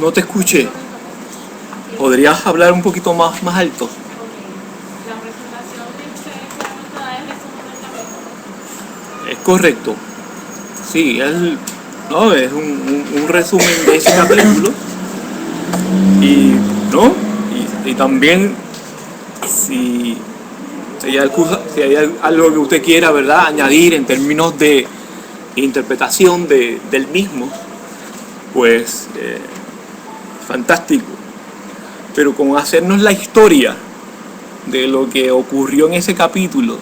No te escuché. ¿Podrías hablar un poquito más alto? La presentación dice solamente da el resumen del capítulo. Es correcto. Sí, no, es un resumen de ese capítulo. Y, ¿no? Y también, si hay algo que usted quiera, ¿verdad?, añadir en términos de interpretación del mismo, pues fantástico. Pero con hacernos la historia de lo que ocurrió en ese capítulo,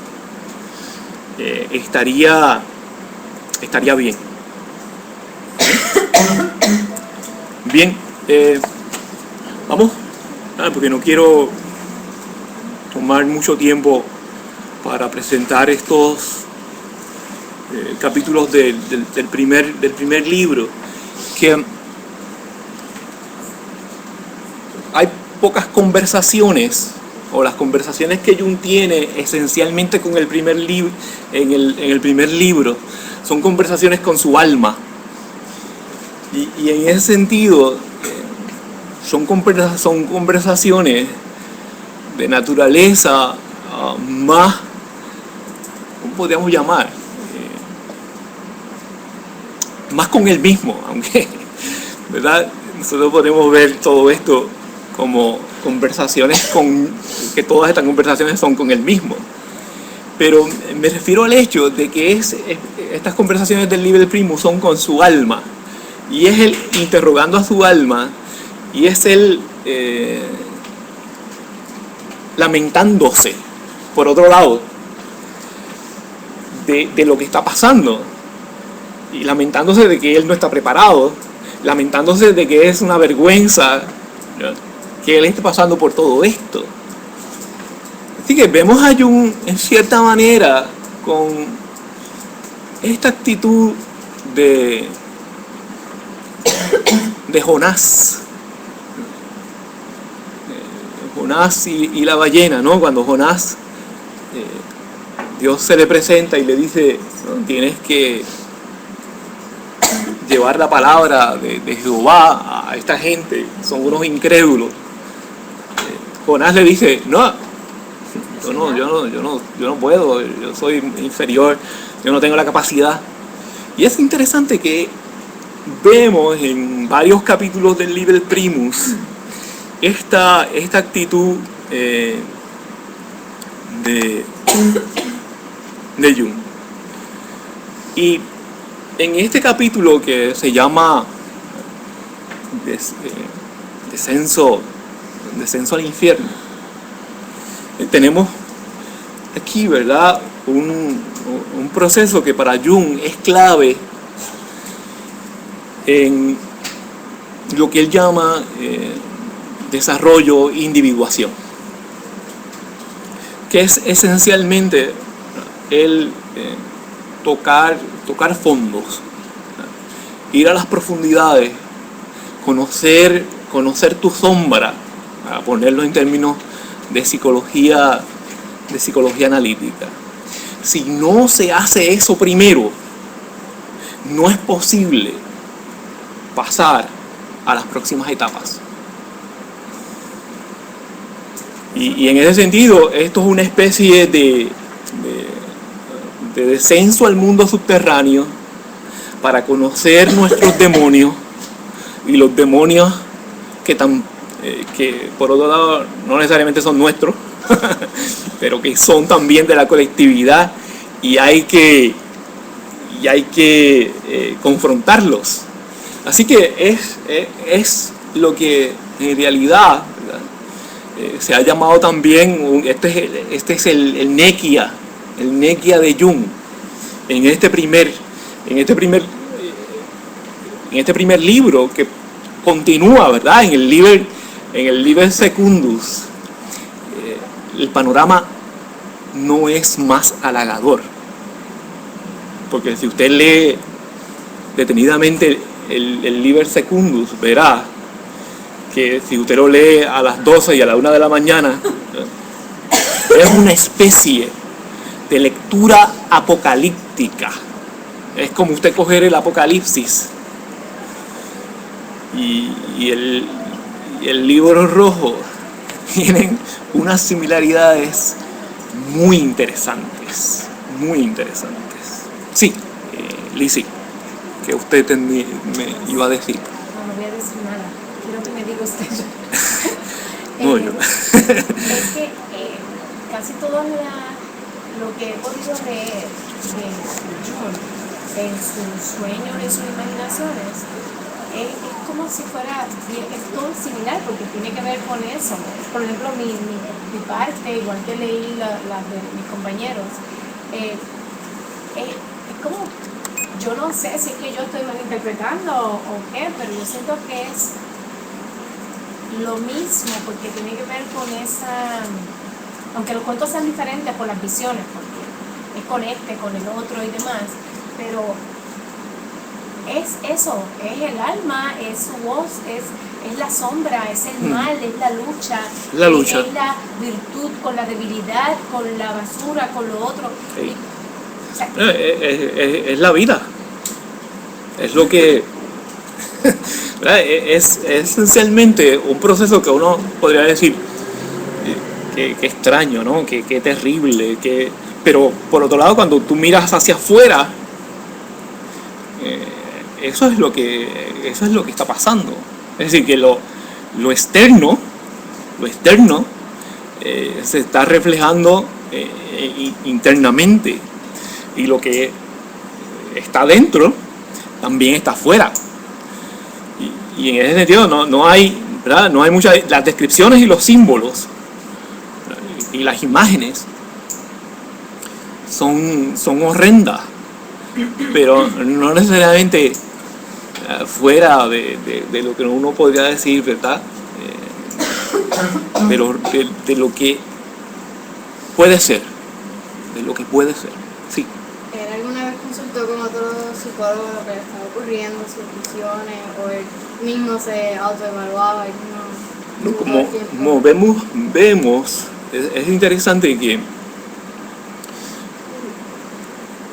estaría bien. Bien, vamos, porque no quiero tomar mucho tiempo para presentar estos capítulos del primer libro, que hay pocas conversaciones, o las conversaciones que Jung tiene esencialmente con el primer libro, en el primer libro, son conversaciones con su alma. Y en ese sentido, son conversaciones de naturaleza más, ¿cómo podríamos llamar? Más con él mismo, aunque, ¿verdad?, nosotros podemos ver todo esto como conversaciones que todas estas conversaciones son con él mismo. Pero me refiero al hecho de que estas conversaciones del Liber Primus son con su alma, y es él interrogando a su alma, y es él lamentándose, por otro lado, de lo que está pasando, y lamentándose de que él no está preparado, lamentándose de que es una vergüenza, ¿no?, que él esté pasando por todo esto. Así que vemos a Jung en cierta manera con esta actitud de Jonás. Jonás y la ballena, ¿no? Cuando Jonás, Dios se le presenta y le dice, ¿no?, tienes que llevar la palabra de Jehová a esta gente, son unos incrédulos. Jonás le dice, no, yo no puedo, yo soy inferior, yo no tengo la capacidad. Y es interesante que vemos en varios capítulos del Liber Primus esta actitud de Jung. Y en este capítulo, que se llama Descenso al infierno, tenemos aquí, ¿verdad?, un proceso que para Jung es clave en lo que él llama desarrollo e individuación, que es esencialmente el tocar fondos, ir a las profundidades, conocer tu sombra, para ponerlo en términos de psicología analítica. Si no se hace eso primero, no es posible pasar a las próximas etapas. Y en ese sentido, esto es una especie de descenso al mundo subterráneo para conocer nuestros demonios, y los demonios que por otro lado no necesariamente son nuestros, pero que son también de la colectividad, y hay que confrontarlos. Así que es lo que en realidad, ¿verdad?, se ha llamado también, este es el Nequia de Jung, en este primer libro, que continúa, ¿verdad?, en el Liber Secundus. El panorama no es más halagador, porque si usted lee detenidamente el Liber Secundus, verá que si usted lo lee a las 12 y a la 1 de la mañana, es una especie de lectura apocalíptica. Es como usted coger el Apocalipsis y el libro rojo tienen unas similaridades muy interesantes, muy interesantes. Sí, Lizzie, que usted me iba a decir. No voy a decir nada, quiero que me diga usted. No, yo. Es que casi todo lo que he podido leer de Jung en sus sueños y sus imaginaciones es como si fuera, es todo similar porque tiene que ver con eso. Por ejemplo, mi parte, igual que leí las de mis compañeros, es como, yo no sé si es que yo estoy malinterpretando o qué, pero yo siento que es lo mismo porque tiene que ver con esa, aunque los cuentos sean diferentes por las visiones, porque es con con el otro y demás, pero es eso, es el alma, es su voz, es la sombra, es el mal, es la lucha, es la virtud con la debilidad, con la basura, con lo otro. Sí. O sea, Es la vida, es lo que es esencialmente un proceso que uno podría decir que extraño, ¿no? Que terrible, pero por otro lado cuando tú miras hacia afuera, eso es lo que está pasando. Es decir, que lo externo se está reflejando internamente, y lo que está dentro también está afuera. Y en ese sentido no hay, ¿verdad? No hay muchas, las descripciones y los símbolos y las imágenes son horrendas, pero no necesariamente fuera de lo que uno podría decir, ¿verdad? Pero de lo que puede ser, sí. ¿Él alguna vez consultó con otro psicólogo lo que le estaba ocurriendo, sus visiones, o él mismo se autoevaluaba? Como vemos, es interesante que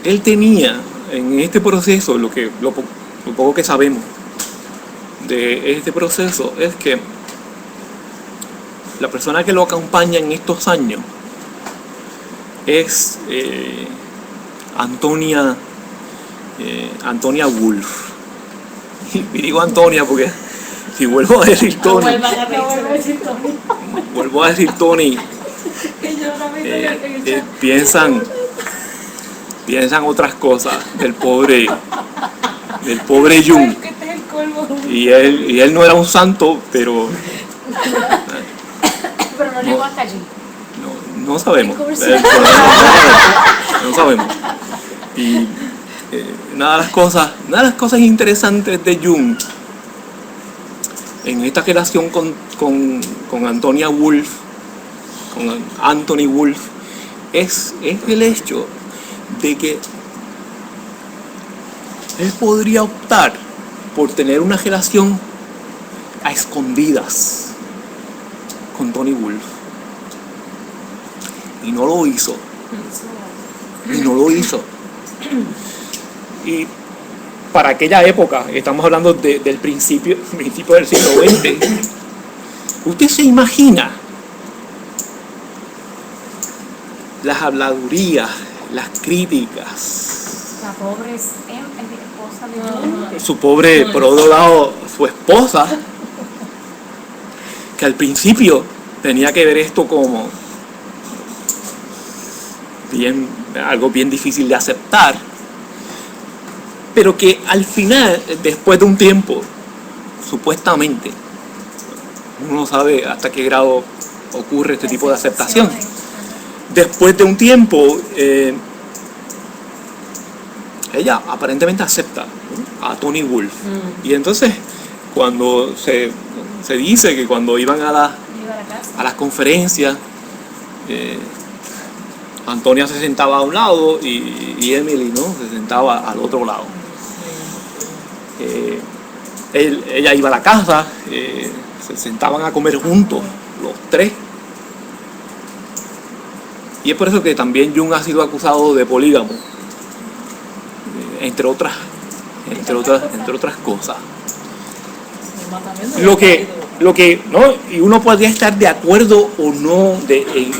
él tenía en este proceso, lo poco que sabemos de este proceso es que la persona que lo acompaña en estos años es Antonia Wolf. Y digo Antonia porque si vuelvo a decir Tony, piensan otras cosas del pobre Jung. Y él no era un santo, pero no llegó hasta allí. No sabemos. No sabemos. Y una de las cosas interesantes de Jung en esta relación con Antonia Wolf, con Anthony Wolf, es el hecho de que él podría optar por tener una relación a escondidas con Tony Wolf, y no lo hizo. Y para aquella época, estamos hablando del principio del siglo XX, ¿usted se imagina las habladurías, las críticas? La pobre esposa de Jung. Su pobre, por otro lado, su esposa, que al principio tenía que ver esto como algo bien difícil de aceptar, pero que al final, después de un tiempo, supuestamente, uno no sabe hasta qué grado ocurre este tipo de aceptación. Después de un tiempo, ella aparentemente acepta a Tony Wolf. Y entonces, cuando se dice que cuando iban a las conferencias, Antonia se sentaba a un lado y Emily, ¿no?, se sentaba al otro lado. Ella iba a la casa, se sentaban a comer juntos los tres. Y es por eso que también Jung ha sido acusado de polígamo, entre otras cosas. lo que ¿no? Y uno podría estar de acuerdo o no en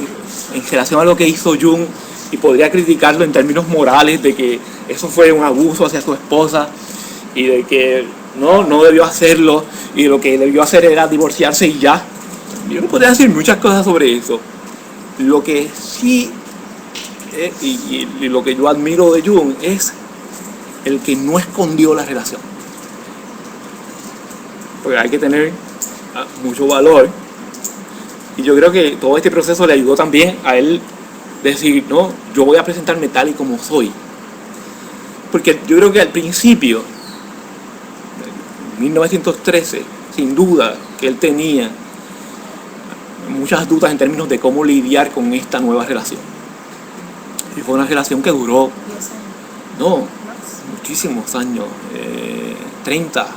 relación a lo que hizo Jung, y podría criticarlo en términos morales de que eso fue un abuso hacia su esposa y de que no debió hacerlo, y lo que debió hacer era divorciarse y ya. Yo no podría decir muchas cosas sobre eso. Lo que sí y lo que yo admiro de Jung es el que no escondió la relación, porque hay que tener mucho valor, y yo creo que todo este proceso le ayudó también a él decir, no, yo voy a presentarme tal y como soy, porque yo creo que al principio, en 1913, sin duda que él tenía muchas dudas en términos de cómo lidiar con esta nueva relación, y fue una relación que duró muchísimos años, 40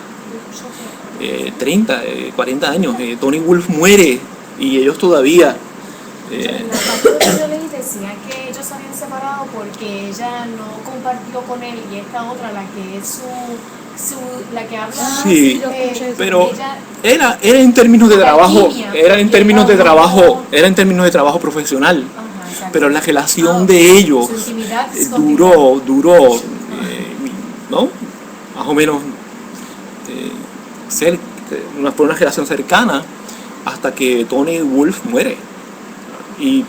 años. Tony Wolfe muere y ellos todavía... En la parte que yo leí decía que ellos se habían separado porque ella no compartió con él, y esta otra, la que es la que habla Sí, más, pero ella, era en términos de trabajo, línea, era en términos de no, trabajo, era en términos de trabajo profesional. ajá, exacto. Pero la relación de ellos Su intimidad es duró, ¿no? Más o menos fue una relación cercana hasta que Tony Wolfe muere. Y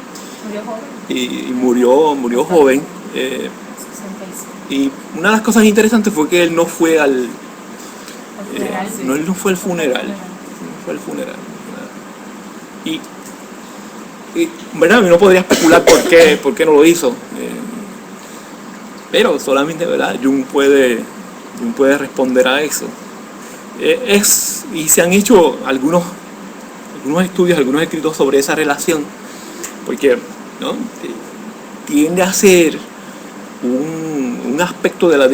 murió joven. 66. Y una de las cosas interesantes fue que él no fue al funeral, sí. él no fue al funeral. Y verdad, no podría especular por qué no lo hizo, pero solamente, verdad, Jung puede responder a eso. Y se han hecho algunos estudios, algunos escritos sobre esa relación, porque ¿no? tiende a ser un aspecto de la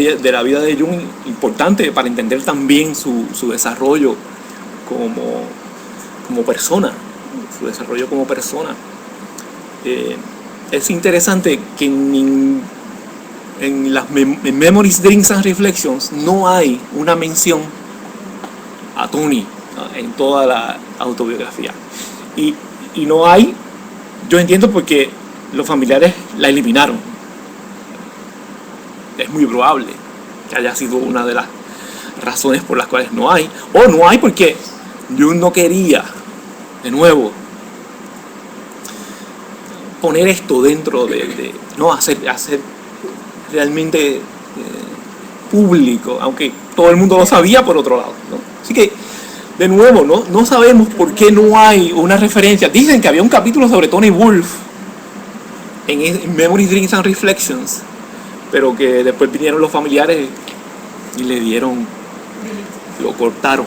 vida de Jung importante para entender también su desarrollo como persona, Es interesante que en Memories, Dreams and Reflections no hay una mención a Tony, ¿no? En toda la autobiografía, y no hay, yo entiendo, porque los familiares la eliminaron. Es muy probable que haya sido una de las razones por las cuales no hay, o no hay porque Jung no quería, de nuevo, poner esto dentro no hacer realmente público, aunque todo el mundo lo sabía por otro lado, ¿no? Así que, de nuevo, no sabemos por qué no hay una referencia. Dicen que había un capítulo sobre Tony Wolfe en Memories, Dreams and Reflections, pero que después vinieron los familiares y lo cortaron.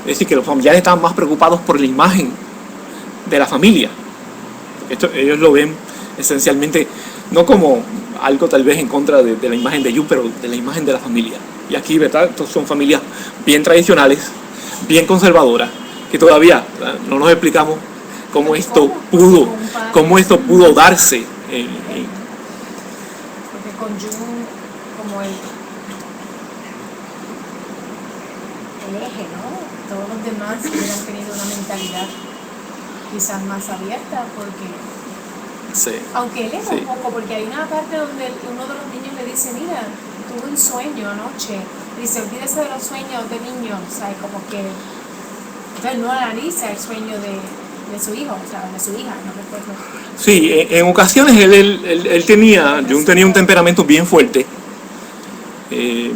Es decir, que los familiares estaban más preocupados por la imagen de la familia. Ellos lo ven esencialmente no como algo tal vez en contra de la imagen de Jung, pero de la imagen de la familia. Y aquí, ¿verdad? Estos son familias bien tradicionales, bien conservadoras, que todavía no nos explicamos cómo esto pudo darse. Porque con Jung como el eje, ¿no? Todos los demás hubieran tenido una mentalidad quizás más abierta, porque Sí. aunque él es Sí. un poco, porque hay una parte donde uno de los niños le dice, mira, tuve un sueño anoche, dice, olvídese de los sueños de niños, o sea, como que entonces no analiza el sueño de su hijo, o sea, de su hija, no recuerdo. Sí, en ocasiones Jung tenía un temperamento bien fuerte, y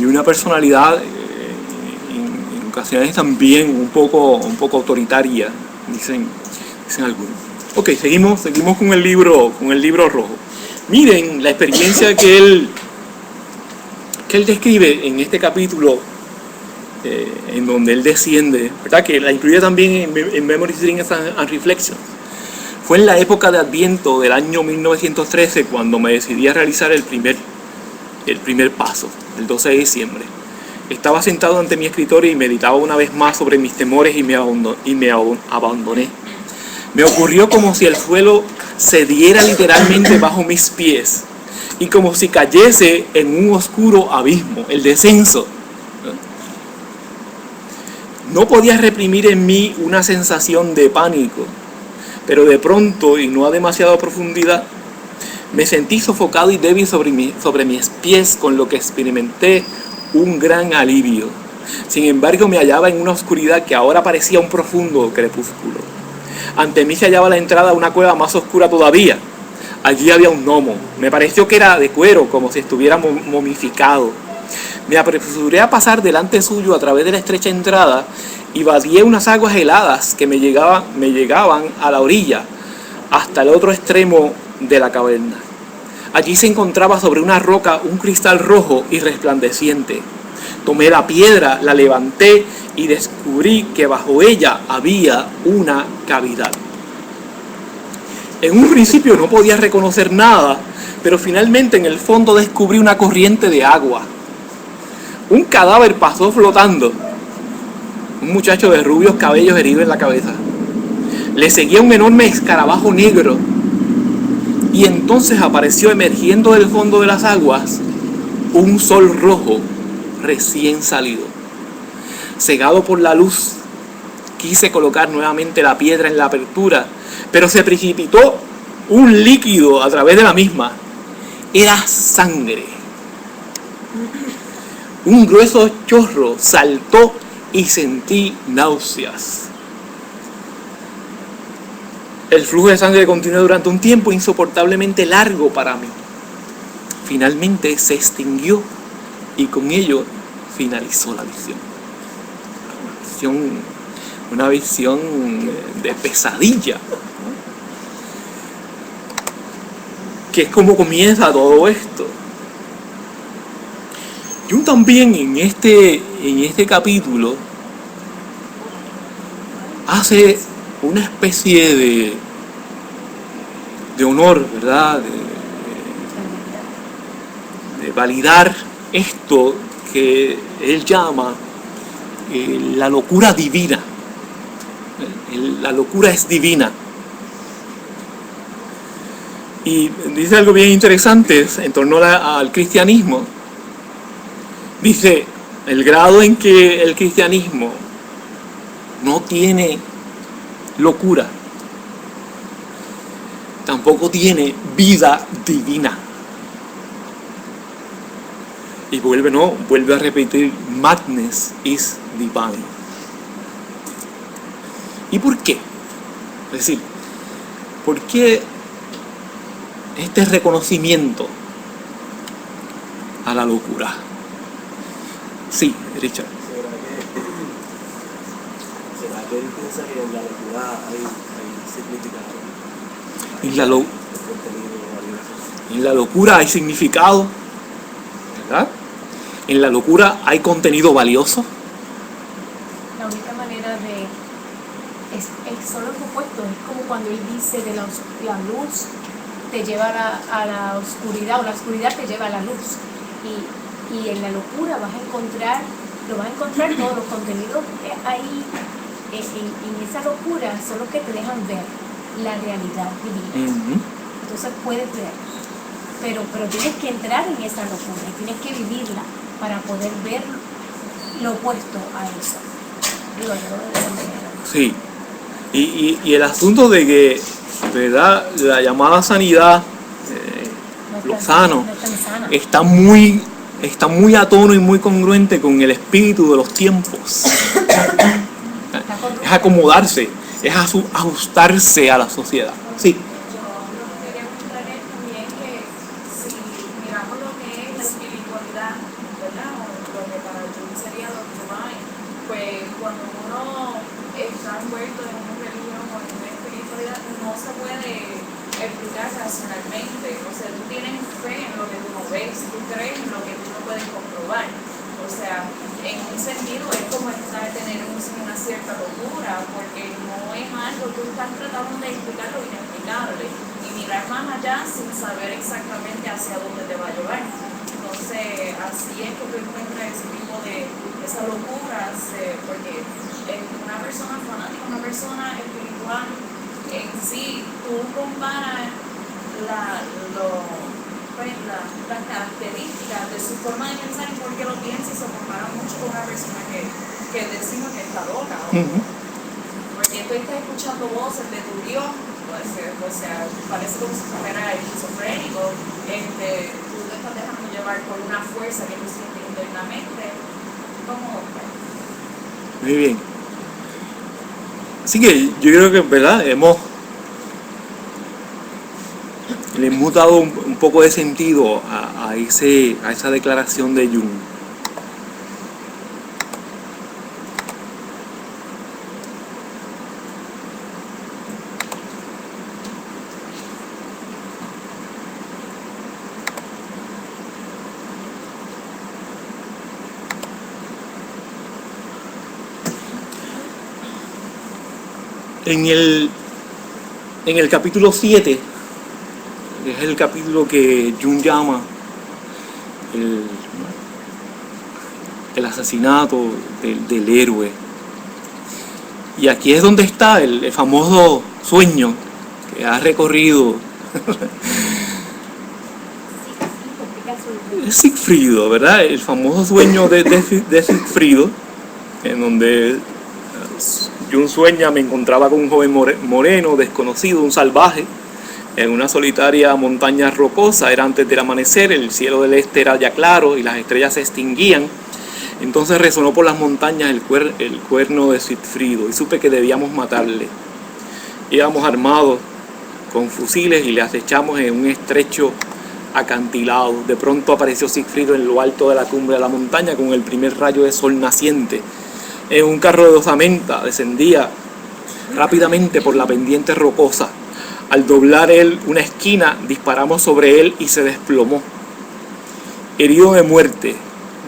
una personalidad en ocasiones también un poco autoritaria, dicen algunos. Ok, seguimos con el libro rojo. Miren la experiencia que él describe en este capítulo, en donde él desciende, ¿verdad? Que la incluye también en Memories, Dreams and Reflections. Fue en la época de Adviento del año 1913 cuando me decidí a realizar el primer paso, el 12 de diciembre. Estaba sentado ante mi escritorio y meditaba una vez más sobre mis temores y me abandoné. Me ocurrió como si el suelo cediera literalmente bajo mis pies y como si cayese en un oscuro abismo, el descenso. No podía reprimir en mí una sensación de pánico, pero de pronto, y no a demasiada profundidad, me sentí sofocado y débil sobre mis pies, con lo que experimenté un gran alivio. Sin embargo, me hallaba en una oscuridad que ahora parecía un profundo crepúsculo. Ante mí se hallaba la entrada a una cueva más oscura todavía. Allí había un gnomo. Me pareció que era de cuero, como si estuviera momificado. Me apresuré a pasar delante suyo a través de la estrecha entrada y vadeé unas aguas heladas que me llegaban a la orilla, hasta el otro extremo de la caverna. Allí se encontraba sobre una roca un cristal rojo y resplandeciente. Tomé la piedra, la levanté y descubrí que bajo ella había una cavidad. En un principio no podía reconocer nada, pero finalmente en el fondo descubrí una corriente de agua. Un cadáver pasó flotando. Un muchacho de rubios cabellos herido en la cabeza. Le seguía un enorme escarabajo negro. Y entonces apareció emergiendo del fondo de las aguas un sol rojo recién salido. Cegado por la luz, quise colocar nuevamente la piedra en la apertura, pero se precipitó un líquido a través de la misma. Era sangre. Un grueso chorro saltó y sentí náuseas. El flujo de sangre continuó durante un tiempo insoportablemente largo para mí. Finalmente se extinguió y con ello finalizó la visión. Una visión de pesadilla, ¿no? Que es como comienza todo esto. Jung también en este capítulo hace una especie de honor, ¿verdad? De validar esto que él llama la locura divina. La locura es divina. Y dice algo bien interesante en torno al cristianismo. Dice, el grado en que el cristianismo no tiene locura, tampoco tiene vida divina. Y vuelve a repetir, madness is divine. ¿Y por qué? Es decir, ¿por qué este reconocimiento a la locura? Sí, Richard. ¿Será que él piensa que en la locura hay significado? En la locura hay significado, ¿verdad? En la locura hay contenido valioso. La única manera es solo lo opuesto, es como cuando él dice de la luz te lleva a la oscuridad, o la oscuridad te lleva a la luz. Y en la locura vas a encontrar todos los contenidos ahí, en esa locura son los que te dejan ver la realidad divina. Entonces puedes ver, pero tienes que entrar en esa locura y tienes que vivirla para poder ver lo opuesto a eso. Digo, Sí. Y el asunto de que, ¿verdad?, la llamada sanidad, lo sano, está muy a tono y muy congruente con el espíritu de los tiempos. Es acomodarse, es ajustarse a la sociedad. Sí. Yo lo que quería comentar es también que si miramos lo que es la espiritualidad, ¿verdad? O lo que para Jung sería lo divine, pues cuando uno está envuelto en una religión o en una espiritualidad, no se puede explicar racionalmente. O sea, tú tienes fe en lo que tú no ves, tú crees en lo que tú no puedes comprobar. O sea, en un sentido es como tener una cierta locura, porque no es algo, tú estás tratando de explicar lo inexplicable y mirar más allá sin saber exactamente hacia dónde te va a llevar. Entonces, así es que tú encuentras ese tipo de esa locura, porque una persona fanática, una persona espiritual, en sí, tú comparas las características de su forma de pensar y por qué lo piensa y se compara mucho con una persona que que decimos que está loca. Ujú. Porque tú estás escuchando voces de tu Dios, o sea, parece como si fuera esquizofrénico. Tú te estás dejando llevar por una fuerza que tú sientes internamente. ¿Cómo? Muy bien. Así que yo creo que, ¿verdad? Le hemos dado un poco de sentido a esa declaración de Jung. En el capítulo 7, es el capítulo que Jung llama el asesinato del héroe. Y aquí es donde está el famoso sueño que ha recorrido Sigfrido, ¿verdad? El famoso sueño de Sigfrido, en donde Jung sueña: me encontraba con un joven moreno, desconocido, un salvaje, en una solitaria montaña rocosa. Era antes del amanecer, el cielo del este era ya claro y las estrellas se extinguían. Entonces resonó por las montañas el cuerno de Sigfrido y supe que debíamos matarle. Íbamos armados con fusiles y le acechamos en un estrecho acantilado. De pronto apareció Sigfrido en lo alto de la cumbre de la montaña con el primer rayo de sol naciente. En un carro de osamenta descendía rápidamente por la pendiente rocosa. Al doblar él una esquina, disparamos sobre él y se desplomó. Herido de muerte,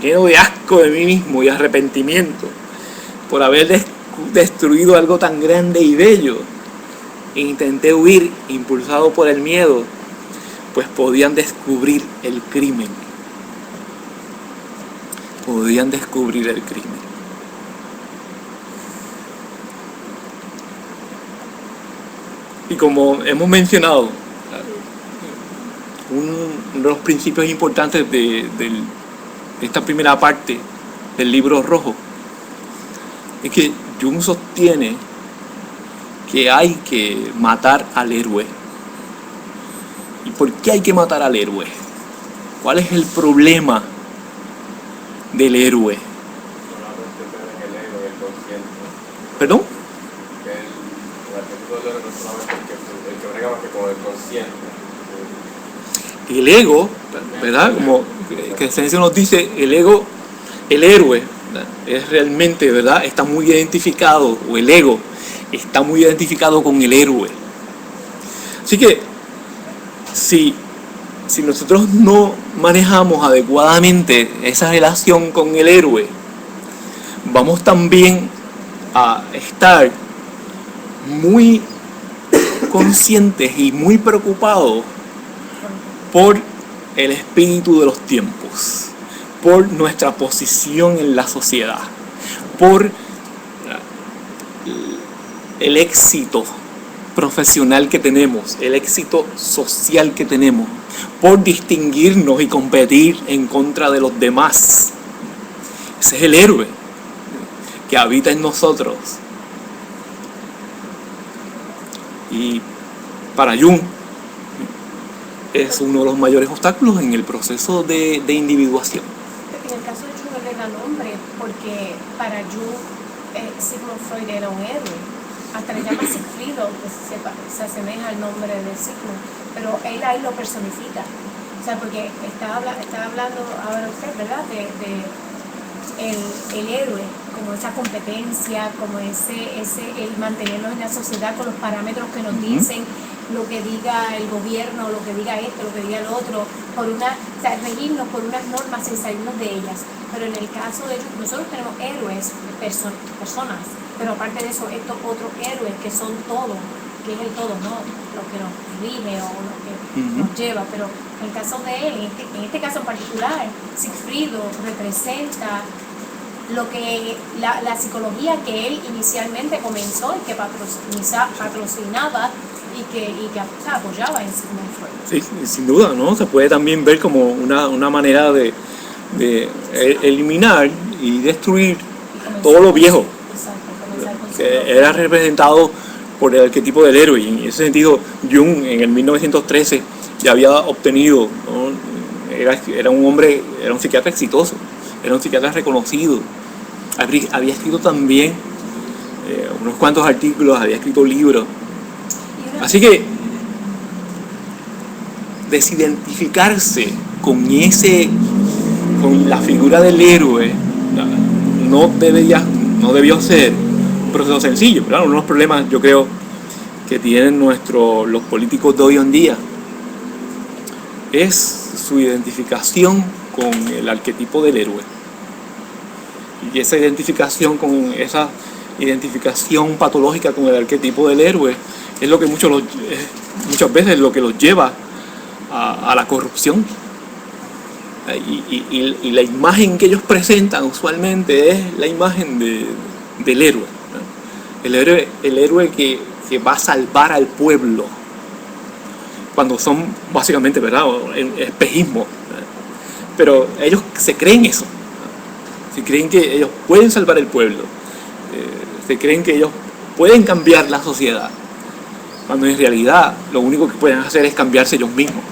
lleno de asco de mí mismo y arrepentimiento por haber destruido algo tan grande y bello, intenté huir, impulsado por el miedo, pues podían descubrir el crimen. Podían descubrir el crimen. Y como hemos mencionado, uno de los principios importantes de esta primera parte del libro rojo es que Jung sostiene que hay que matar al héroe. ¿Y por qué hay que matar al héroe? ¿Cuál es el problema del héroe? Solamente creen en el ego y el consciente. ¿Perdón? Que el arquetipo del ego no es solamente el que brega más que con el consciente. El ego, ¿verdad? Como que Ciencia nos dice, el ego, el héroe, ¿verdad? Es realmente, ¿verdad? Está muy identificado, o el ego está muy identificado con el héroe. Así que si nosotros no manejamos adecuadamente esa relación con el héroe, vamos también a estar muy conscientes y muy preocupados por el espíritu de los tiempos, por nuestra posición en la sociedad, por el éxito profesional que tenemos, el éxito social que tenemos, por distinguirnos y competir en contra de los demás. Ese es el héroe que habita en nosotros. Y para Jung es uno de los mayores obstáculos en el proceso de individuación. En el caso de Jung le da nombre porque para Jung Sigmund Freud era un héroe. Hasta le llama Sigfrido, que se asemeja al nombre de Sigmund, pero él ahí lo personifica. O sea, porque está hablando ahora usted, ¿verdad? De el héroe, como esa competencia, como el mantenernos en la sociedad con los parámetros que nos dicen, lo que diga el gobierno, lo que diga esto, lo que diga el otro, o sea, regirnos por unas normas sin salirnos de ellas. Pero en el caso de ellos, nosotros tenemos héroes, personas, pero aparte de eso, estos otros héroes que son todo, que es el todo, no lo que nos rige o lo que nos lleva, pero en el caso de él, en este caso en particular, Sigfrido representa lo que la psicología que él inicialmente comenzó y que patrocinaba y que o sea, apoyaba en Sigmund Freud. Sí, sin duda, ¿no? Se puede también ver como una manera de eliminar y destruir todo lo viejo, Exacto, comenzar con su que era representado por el arquetipo del héroe. Y en ese sentido, Jung en el 1913 ya había obtenido, ¿no? Era un hombre, era un psiquiatra exitoso, era un psiquiatra reconocido. Había escrito también unos cuantos artículos, había escrito libros. Así que desidentificarse con la figura del héroe no debió ser un proceso sencillo. Claro, uno de los problemas, yo creo, que tienen los políticos de hoy en día es su identificación con el arquetipo del héroe. Y esa identificación patológica con el arquetipo del héroe es lo que muchas veces lo que los lleva a la corrupción. Y la imagen que ellos presentan usualmente es la imagen del héroe, ¿no? El héroe que va a salvar al pueblo, cuando son básicamente, ¿verdad?, espejismo, ¿no? Pero ellos se creen eso, ¿no? Se creen que ellos pueden salvar el pueblo, se creen que ellos pueden cambiar la sociedad, cuando en realidad lo único que pueden hacer es cambiarse ellos mismos.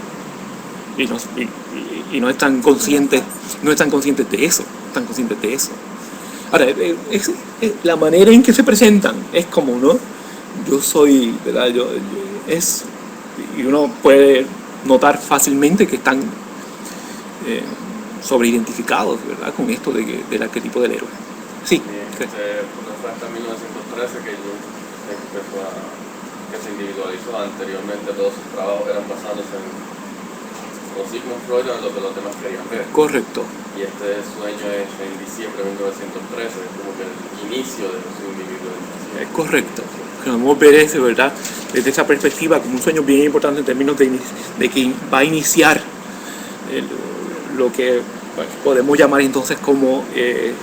Y no están conscientes de eso, Ahora, la manera en que se presentan es como, ¿no? Yo soy, ¿verdad? Y uno puede notar fácilmente que están sobreidentificados, ¿verdad?, con esto del arquetipo del héroe. Sí. Fue hasta 1913 que se individualizó. Anteriormente todos sus trabajos eran basados en los Sigmund Freud, en lo que los demás querían ver. Correcto. Y este sueño es en diciembre de 1913, es como que el inicio de su individualización. Es correcto. Podemos ver eso, ¿verdad?, desde esa perspectiva como un sueño bien importante en términos de que va a iniciar lo que podemos llamar entonces como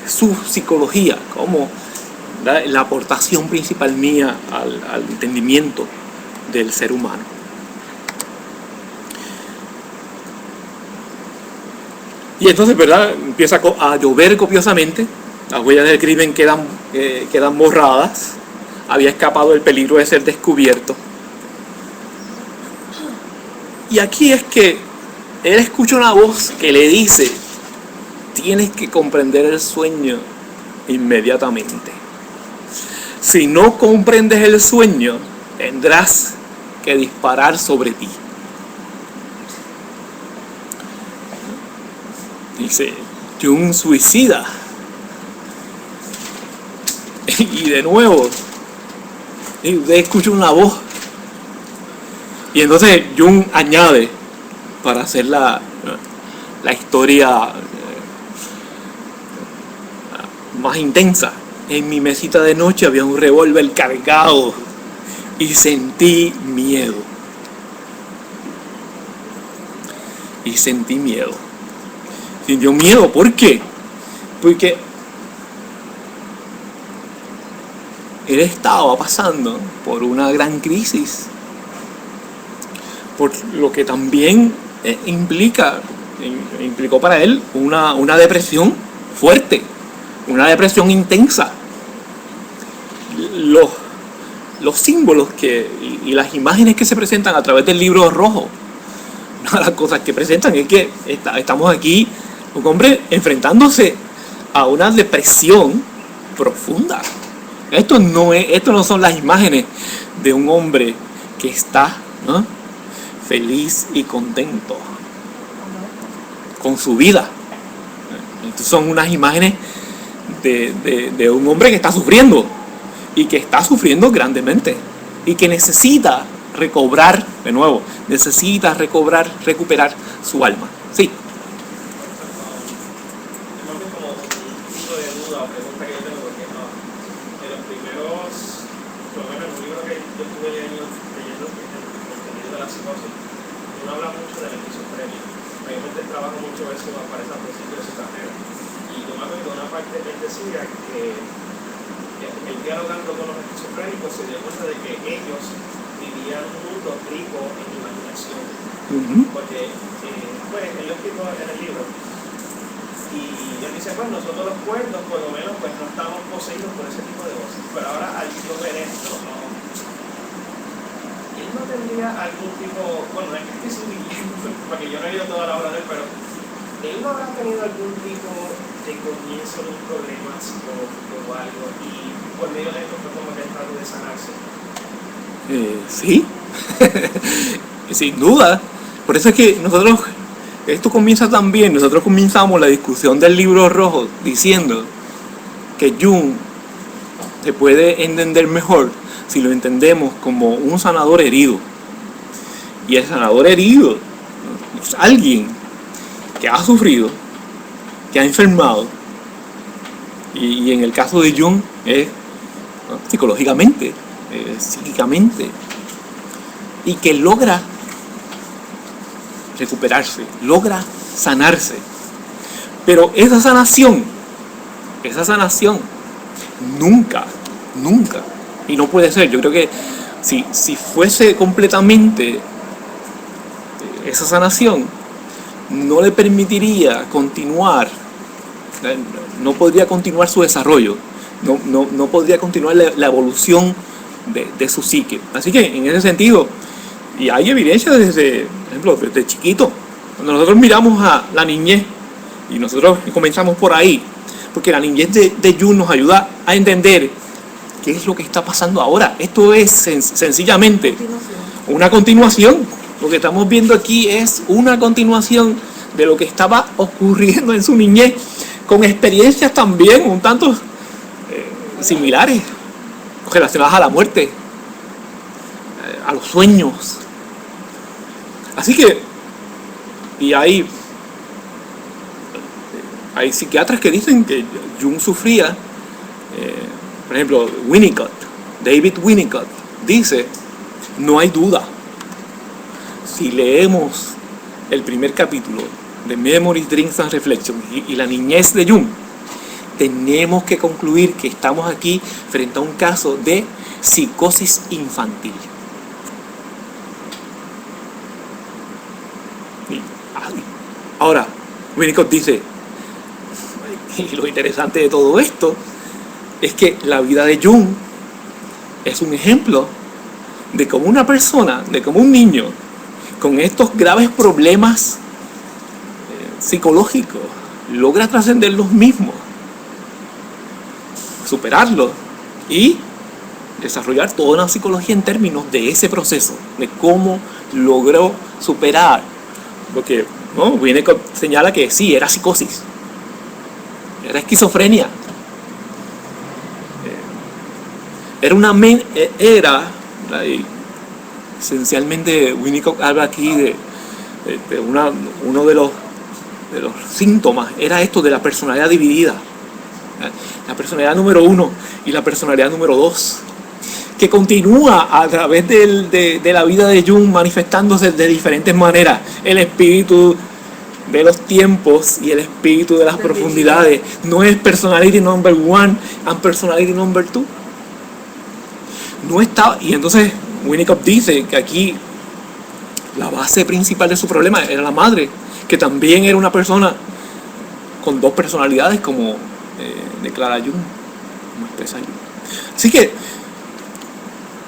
su psicología, como la aportación principal mía al entendimiento del ser humano. Y entonces, ¿verdad?, empieza a llover copiosamente, las huellas del crimen quedan borradas, había escapado el peligro de ser descubierto. Y aquí es que él escucha una voz que le dice: tienes que comprender el sueño inmediatamente. Si no comprendes el sueño, tendrás que disparar sobre ti. Dice, Jung suicida. Y de nuevo, usted escucha una voz. Y entonces Jung añade, para hacer la historia más intensa: en mi mesita de noche había un revólver cargado y sentí miedo. Sintió miedo, ¿por qué? Porque él estaba pasando por una gran crisis, por lo que también implicó para él una depresión fuerte, una depresión intensa. Los símbolos y las imágenes que se presentan a través del libro rojo, una de las cosas que presentan es que estamos aquí, un hombre enfrentándose a una depresión profunda. Esto no son las imágenes de un hombre que está, ¿no?, feliz y contento con su vida. Estas son unas imágenes de un hombre que está sufriendo, y que está sufriendo grandemente, y que necesita recuperar su alma. Sí. Dialogando con los esquizofrénicos se dio cuenta de que ellos vivían un mundo rico en imaginación. Porque, pues, él lo explicó en el libro, Y él dice, pues nosotros los cuerdos por lo menos pues no estamos poseídos por ese tipo de voces. Pero ahora al yo ver esto, ¿no? Él no tendría algún tipo, bueno, no es que estoy sugiriendo, porque yo no he leído toda la obra de él, pero él no habrá tenido algún tipo de comienzo de un problema psicológico o algo, y por medio de esto fue como que trató de sanarse. Sí, sin duda. Por eso es que esto comienza también, nosotros comenzamos la discusión del libro rojo diciendo que Jung se puede entender mejor si lo entendemos como un sanador herido. Y el sanador herido es alguien que ha sufrido, que ha enfermado, y en el caso de Jung es, ¿no?, psicológicamente, psíquicamente, y que logra recuperarse, logra sanarse. Pero esa sanación nunca, y no puede ser, yo creo que si fuese completamente esa sanación, no le permitiría continuar, no podría continuar su desarrollo, no podría continuar la evolución de su psique. Así que en ese sentido, y hay evidencia desde, por ejemplo, desde chiquito, cuando nosotros miramos a la niñez, y nosotros comenzamos por ahí, porque la niñez de Jung nos ayuda a entender qué es lo que está pasando ahora. Esto es sencillamente una continuación. Lo que estamos viendo aquí es una continuación de lo que estaba ocurriendo en su niñez, con experiencias también un tanto similares, relacionadas a la muerte, a los sueños. Así que, y hay psiquiatras que dicen que Jung sufría, por ejemplo, David Winnicott dice, no hay duda, si leemos el primer capítulo de Memories, Dreams and Reflections y la niñez de Jung, tenemos que concluir que estamos aquí frente a un caso de psicosis infantil. Ahora, Winnicott dice, y lo interesante de todo esto es que la vida de Jung es un ejemplo de cómo una persona, de cómo un niño con estos graves problemas psicológicos logra trascender los mismos, superarlos y desarrollar toda una psicología en términos de ese proceso, de cómo logró superar. Porque Winnicott señala que sí, era psicosis, era esquizofrenia, esencialmente Winnicott habla aquí de uno de los síntomas, era esto de la personalidad dividida, la personalidad número 1 y la personalidad número 2, que continúa a través de la vida de Jung manifestándose de diferentes maneras. El espíritu de los tiempos y el espíritu de las profundidades. No es personality number 1 and personality number 2. No está, y entonces Winnicott dice que aquí la base principal de su problema era la madre, que también era una persona con dos personalidades, como declara Jung, como expresa Jung. Así que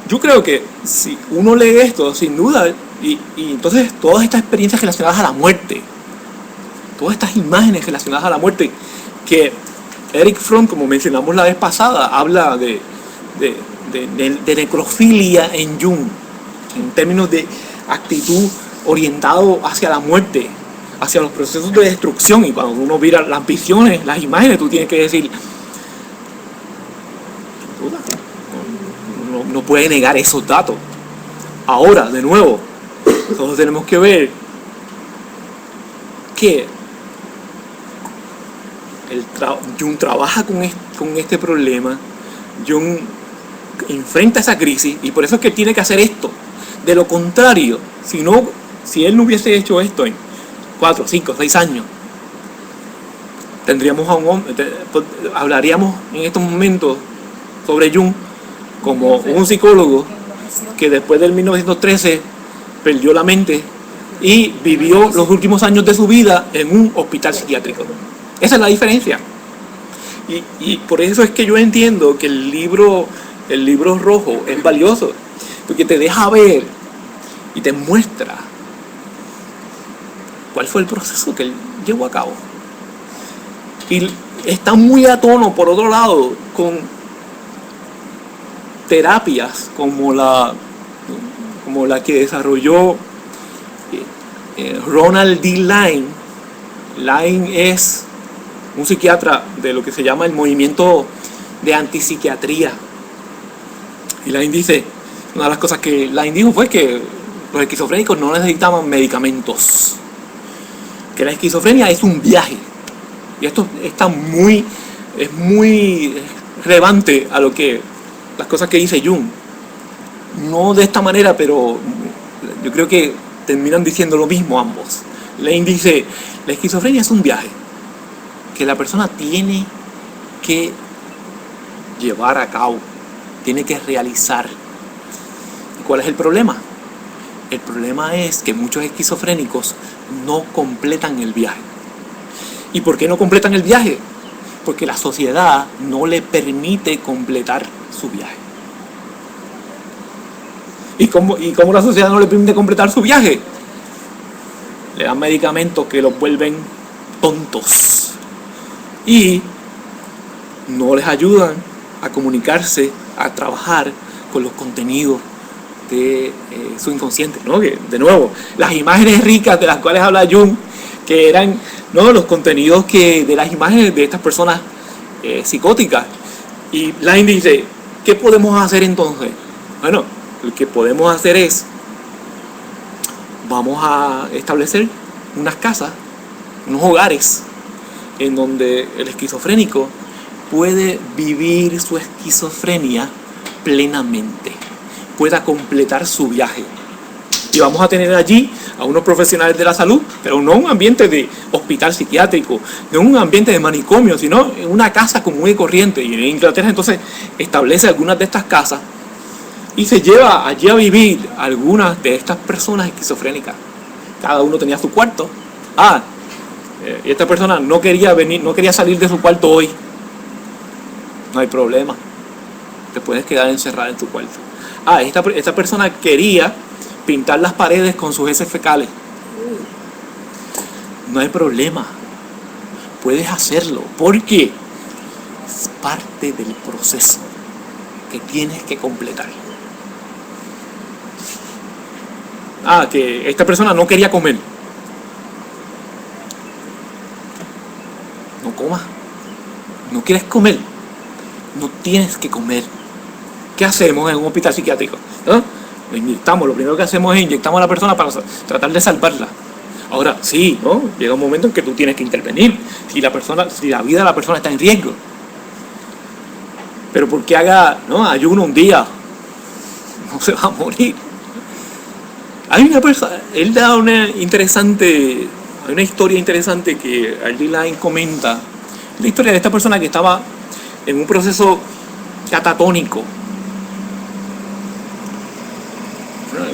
yo creo que si uno lee esto, sin duda, y entonces todas estas experiencias relacionadas a la muerte, todas estas imágenes relacionadas a la muerte, que Erich Fromm, como mencionamos la vez pasada, habla de necrofilia en Jung, en términos de actitud orientado hacia la muerte, hacia los procesos de destrucción. Y cuando uno mira las visiones, las imágenes, tú tienes que decir, no puede negar esos datos. Ahora, de nuevo, nosotros tenemos que ver que Jung trabaja con este problema. Jung enfrenta esa crisis, y por eso es que tiene que hacer esto. De lo contrario, si él no hubiese hecho esto en 4, 5, 6 años, tendríamos a un hombre, hablaríamos en estos momentos sobre Jung como un psicólogo que después del 1913 perdió la mente y vivió los últimos años de su vida en un hospital psiquiátrico. Esa es la diferencia. Y por eso es que yo entiendo que el libro rojo es valioso, porque te deja ver y te muestra cuál fue el proceso que él llevó a cabo. Y está muy a tono, por otro lado, con terapias como la que desarrolló Ronald D. Line. Line es un psiquiatra de lo que se llama el movimiento de antipsiquiatría. Y Line dice, una de las cosas que Line dijo fue que los esquizofrénicos no necesitaban medicamentos, que la esquizofrenia es un viaje. Y esto es muy relevante a las cosas que dice Jung. No de esta manera, pero yo creo que terminan diciendo lo mismo ambos. Lane dice, la esquizofrenia es un viaje que la persona tiene que llevar a cabo, tiene que realizar. ¿Y cuál es el problema? El problema es que muchos esquizofrénicos no completan el viaje. ¿Y por qué no completan el viaje? Porque la sociedad no le permite completar su viaje. ¿Y cómo la sociedad no le permite completar su viaje? Le dan medicamentos que los vuelven tontos y no les ayudan a comunicarse, a trabajar con los contenidos de su inconsciente, ¿no? Que, de nuevo, las imágenes ricas de las cuales habla Jung, que eran, ¿no?, los contenidos de las imágenes de estas personas psicóticas. Y Line dice, ¿qué podemos hacer entonces? Bueno, lo que podemos hacer es, vamos a establecer unas casas, unos hogares, en donde el esquizofrénico puede vivir su esquizofrenia plenamente, pueda completar su viaje. Y vamos a tener allí a unos profesionales de la salud, pero no un ambiente de hospital psiquiátrico, no un ambiente de manicomio, sino en una casa común y corriente. Y en Inglaterra entonces establece algunas de estas casas y se lleva allí a vivir algunas de estas personas esquizofrénicas. Cada uno tenía su cuarto. Y esta persona no quería salir de su cuarto hoy. No hay problema, te puedes quedar encerrada en tu cuarto. Esta persona quería pintar las paredes con sus heces fecales. No hay problema, puedes hacerlo, porque es parte del proceso que tienes que completar. Que esta persona no quería comer. No comas. No quieres comer, no tienes que comer. ¿Qué hacemos en un hospital psiquiátrico? Lo inyectamos, lo primero que hacemos es inyectamos a la persona para tratar de salvarla. Ahora, sí, ¿no? Llega un momento en que tú tienes que intervenir si la vida de la persona está en riesgo. Pero porque haga ayuno un día, no se va a morir. Hay una persona, él da una historia interesante que R.D. Laing comenta. La historia de esta persona que estaba en un proceso catatónico.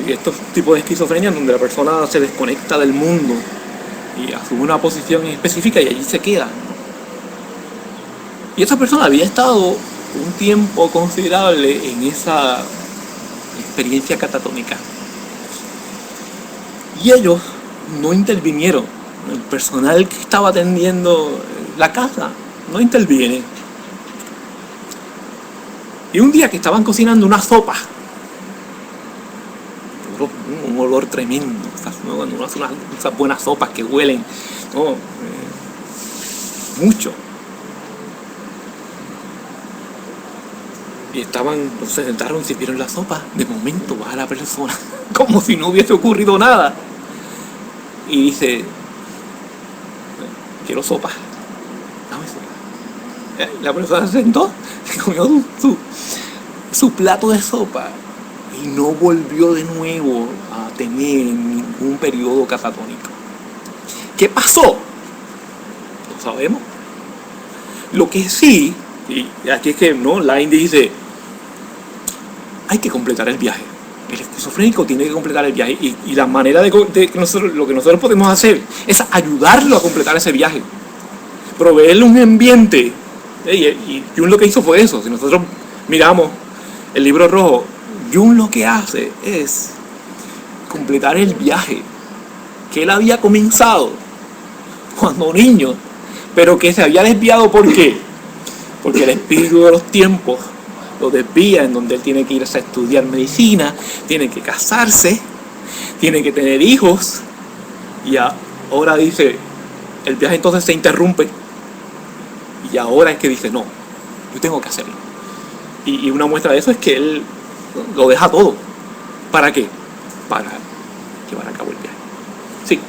Y estos tipos de esquizofrenia donde la persona se desconecta del mundo y asume una posición específica y allí se queda. Y esta persona había estado un tiempo considerable en esa experiencia catatónica. Y ellos no intervinieron. El personal que estaba atendiendo la casa no interviene. Y un día que estaban cocinando una sopa, un olor tremendo, cuando uno hace esas buenas sopas que huelen mucho. Y se sentaron, sirvieron la sopa. De momento baja la persona, como si no hubiese ocurrido nada, y dice: quiero sopa, dame sopa. La persona se sentó, se comió su plato de sopa y no volvió de nuevo a tener ningún periodo catatónico. ¿Qué pasó? No sabemos. Lo que sí, y aquí es que Line dice, hay que completar el viaje. El esquizofrénico tiene que completar el viaje, y la manera lo que nosotros podemos hacer es ayudarlo a completar ese viaje. proveerle un ambiente. Y Jung lo que hizo fue eso. Si nosotros miramos el libro rojo, Jung lo que hace es completar el viaje que él había comenzado cuando niño, pero que se había desviado. ¿Por qué? Porque el espíritu de los tiempos lo desvía, en donde él tiene que irse a estudiar medicina, tiene que casarse, tiene que tener hijos, y ahora dice, el viaje entonces se interrumpe, y ahora es que dice, no, yo tengo que hacerlo. Y una muestra de eso es que él lo deja todo. ¿Para qué? Para llevar a cabo el viaje. Sí.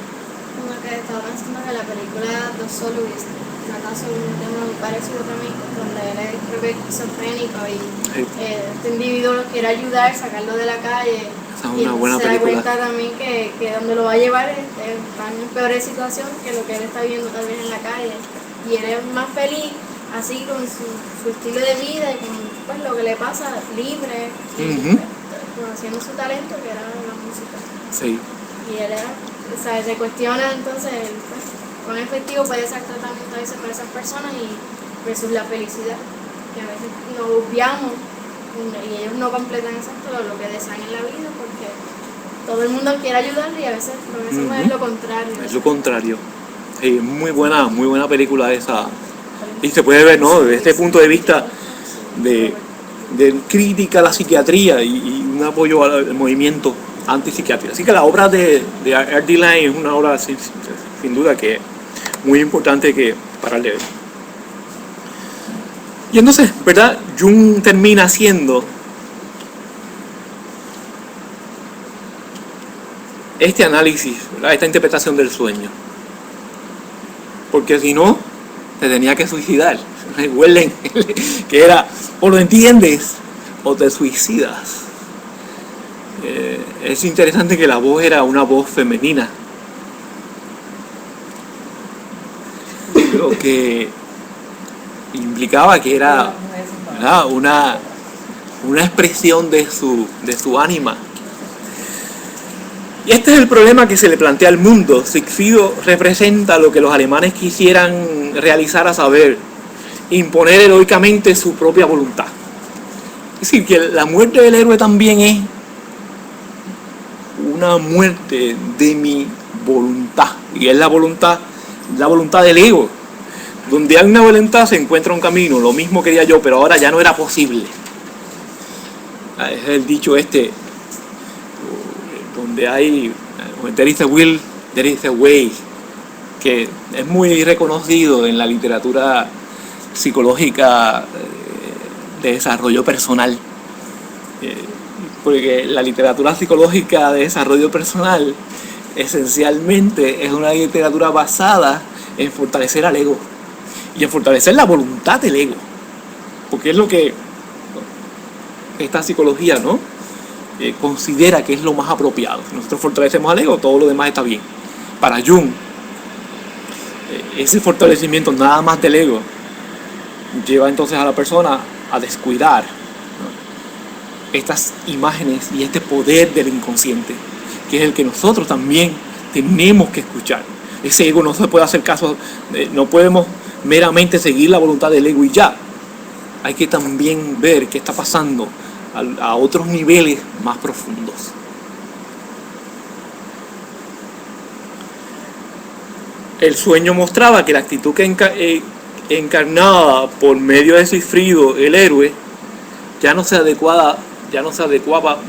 Como que estaba pensando que la película The Soloist trata sobre un tema muy parecido también, donde él es, creo que, esquizofrénico y este individuo lo quiere ayudar, sacarlo de la calle. Esa es Y una buena se da película. cuenta también que donde lo va a llevar está en peor situación que lo que él está viviendo tal vez en la calle. Y él es más feliz así con su estilo de vida y con pues, lo que le pasa, libre, y, conociendo su talento que era la música. Sí. Y él era, o sea, se cuestiona entonces pues, cuán efectivo puede ser el tratamiento a veces para esas personas y versus la felicidad, que a veces nos obviamos y ellos no completan exacto lo que desean en la vida porque todo el mundo quiere ayudarle y a veces lo que hacemos es lo contrario. Es lo contrario. Sí, muy buena película esa. Y se puede ver, ¿no? Desde este punto de vista de crítica a la psiquiatría y un apoyo al movimiento antipsiquiátrico. Así que la obra de R.D. Laing es una obra sin duda que es muy importante que para leer. Y entonces, ¿verdad? Jung termina haciendo este análisis, ¿verdad? Esta interpretación del sueño. Porque si no, te tenía que suicidar. Recuerden que era, o lo entiendes o te suicidas. Es interesante que la voz era una voz femenina. Lo que implicaba que era, ¿verdad? una expresión de su ánima. Y este es el problema que se le plantea al mundo. Sigfrido representa lo que los alemanes quisieran realizar, a saber, imponer heroicamente su propia voluntad. Es decir, que la muerte del héroe también es una muerte de mi voluntad. Y es la voluntad del ego. Donde hay una voluntad se encuentra un camino. Lo mismo quería yo, pero ahora ya no era posible. Es el dicho este, donde hay there is a will, there is a way, que es muy reconocido en la literatura psicológica de desarrollo personal, porque la literatura psicológica de desarrollo personal esencialmente es una literatura basada en fortalecer al ego y en fortalecer la voluntad del ego, porque es lo que esta psicología, ¿no?, considera que es lo más apropiado. Si nosotros fortalecemos al ego, todo lo demás está bien. Para Jung, ese fortalecimiento nada más del ego lleva entonces a la persona a descuidar, ¿no?, estas imágenes y este poder del inconsciente, que es el que nosotros también tenemos que escuchar. Ese ego no se puede hacer caso, no podemos meramente seguir la voluntad del ego y ya. Hay que también ver qué está pasando a otros niveles más profundos. El sueño mostraba que la actitud que encarnaba por medio de Sigfrido, el héroe, ya no se adecuaba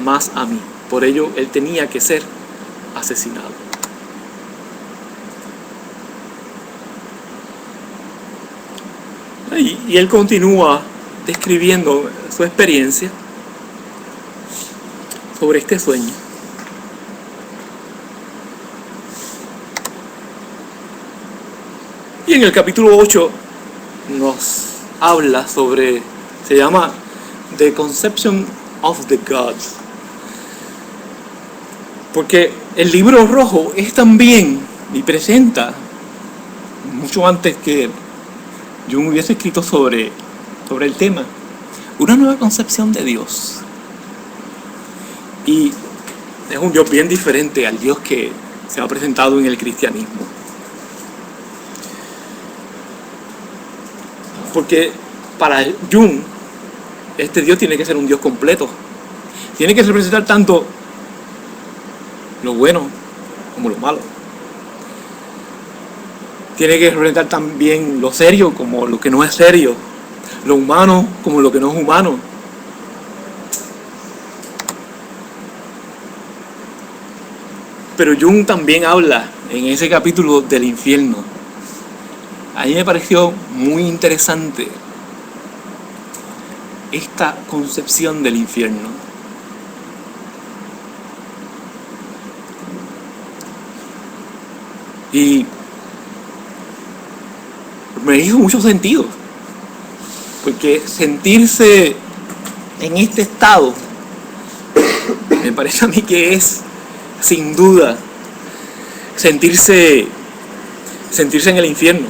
más a mí. Por ello, él tenía que ser asesinado. Y él continúa describiendo su experiencia sobre este sueño. Y en el capítulo 8 nos habla sobre, se llama The Conception of the Gods. Porque el libro rojo es también, y presenta, mucho antes que Jung hubiese escrito sobre el tema, una nueva concepción de Dios. Y es un Dios bien diferente al Dios que se ha presentado en el cristianismo. Porque para Jung, este Dios tiene que ser un Dios completo. Tiene que representar tanto lo bueno como lo malo. Tiene que representar también lo serio como lo que no es serio, lo humano como lo que no es humano. Pero Jung también habla en ese capítulo del infierno. A mí me pareció muy interesante esta concepción del infierno. Y me hizo mucho sentido, porque sentirse en este estado me parece a mí que es, sin duda, sentirse en el infierno.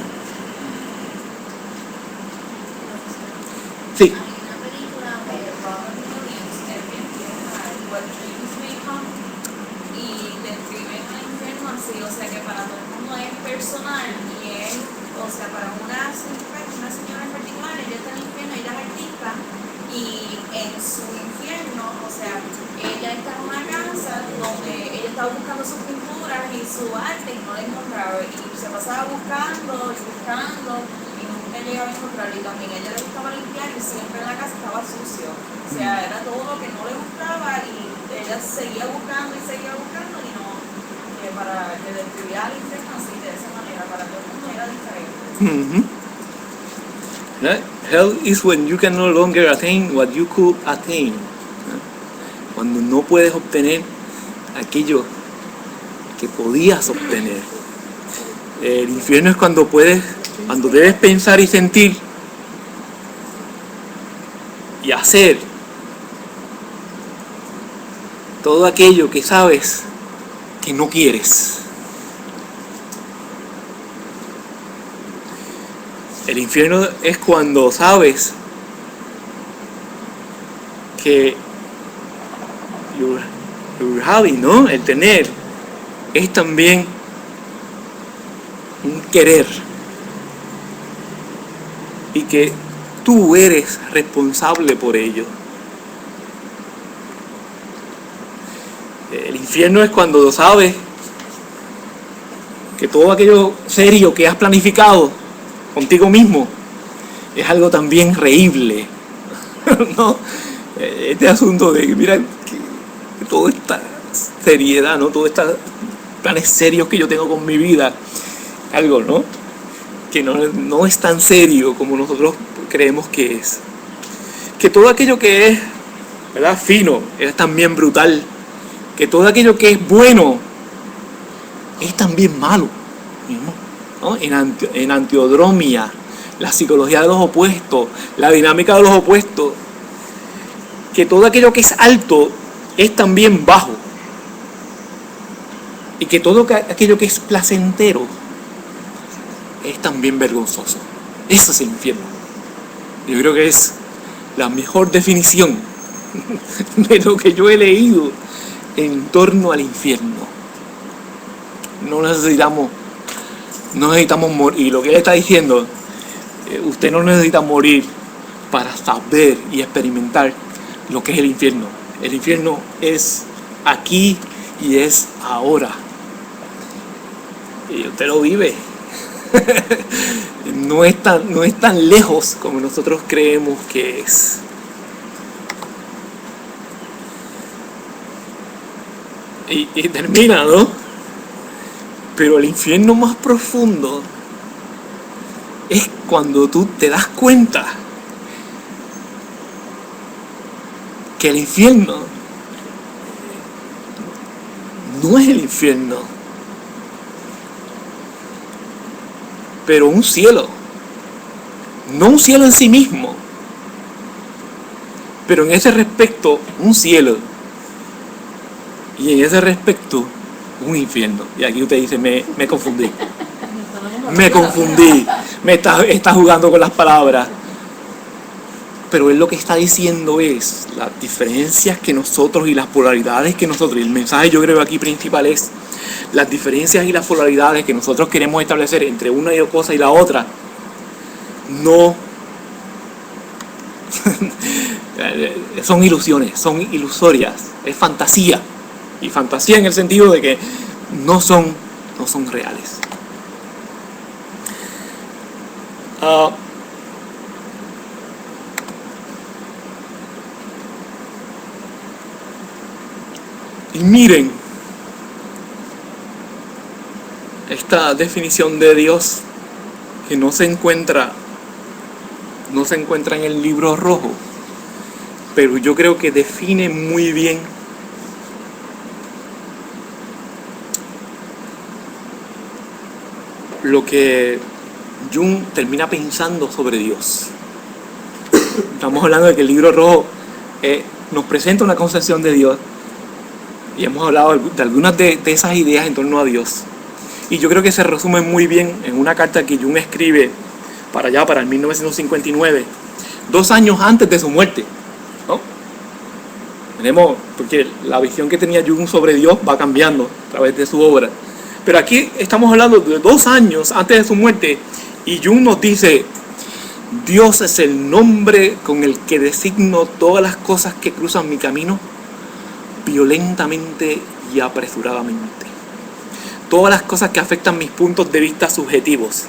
Sí. Una película de Robert Williams, él empieza What Dreams May Come, y describen el infierno así, o sea que para todo el mundo es personal y es, o sea, para una señora en particular, ella está en el infierno, ella es artista y en su infierno, o sea, ella está en una casa donde ella estaba buscando sus pinturas y su arte y no la encontraba y se pasaba buscando y nunca llegaba a encontrar, y también a ella le gustaba limpiar y siempre en la casa estaba sucio, o sea, era todo lo que no le gustaba y ella seguía buscando y no, para que describía el infierno así de esa manera, para todo el mundo era diferente. Hell is when you can no longer attain what you could attain. Cuando no puedes obtener aquello que podías obtener. El infierno es cuando debes pensar y sentir y hacer todo aquello que sabes que no quieres. El infierno es cuando sabes que your having, ¿no? El tener es también un querer y que tú eres responsable por ello. El infierno es cuando sabes que todo aquello serio que has planificado contigo mismo es algo también reíble, ¿no? Este asunto de que mira que toda esta seriedad, ¿no? Todos estos planes serios que yo tengo con mi vida, algo, ¿no? Que no es tan serio como nosotros creemos que es. Que todo aquello que es, ¿verdad?, fino es también brutal. Que todo aquello que es bueno es también malo, ¿no? En antiodromia, la psicología de los opuestos, la dinámica de los opuestos, que todo aquello que es alto es también bajo, y que todo aquello que es placentero es también vergonzoso. Eso es el infierno. Yo creo que es la mejor definición de lo que yo he leído en torno al infierno. No necesitamos morir. Y lo que él está diciendo, usted no necesita morir para saber y experimentar lo que es el infierno. El infierno es aquí y es ahora. Y usted lo vive. No es tan lejos como nosotros creemos que es. Y termina, ¿no? Pero el infierno más profundo es cuando tú te das cuenta que el infierno no es el infierno, pero un cielo. No un cielo en sí mismo, pero en ese respecto un cielo. Y en ese respecto un infierno. Y aquí usted dice, me confundí. Me está jugando con las palabras. Pero él lo que está diciendo es las diferencias que nosotros y las polaridades que nosotros, y el mensaje yo creo aquí principal es las diferencias y las polaridades que nosotros queremos establecer entre una cosa y la otra no Son ilusiones, son ilusorias, es fantasía. Y fantasía en el sentido de que no son reales. Y miren esta definición de Dios que no se encuentra en el libro rojo, pero yo creo que define muy bien lo que Jung termina pensando sobre Dios. Estamos hablando de que el libro rojo nos presenta una concepción de Dios, y hemos hablado de algunas de esas ideas en torno a Dios. Y yo creo que se resume muy bien en una carta que Jung escribe para el 1959, 2 años antes de su muerte, ¿no? Porque la visión que tenía Jung sobre Dios va cambiando a través de su obra. Pero aquí estamos hablando de 2 años antes de su muerte, y Jung nos dice: Dios es el nombre con el que designo todas las cosas que cruzan mi camino violentamente y apresuradamente. Todas las cosas que afectan mis puntos de vista subjetivos,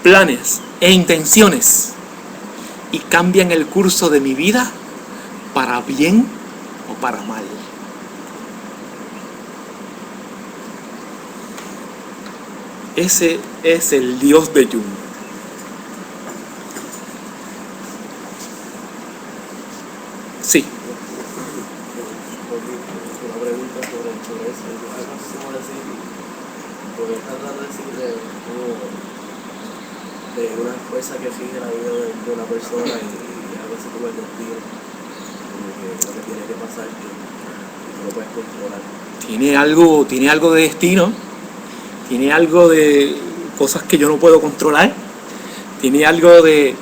planes e intenciones, y cambian el curso de mi vida para bien o para mal. Ese es el Dios de Jung. Sí. Una pregunta sobre eso. Algo así como decir, porque está tratando de decir de una fuerza que rige la vida de una persona, y algo así como el destino, como que lo que tiene que pasar que no lo puedes controlar. Tiene algo de destino, tiene algo de cosas que yo no puedo controlar, tiene algo de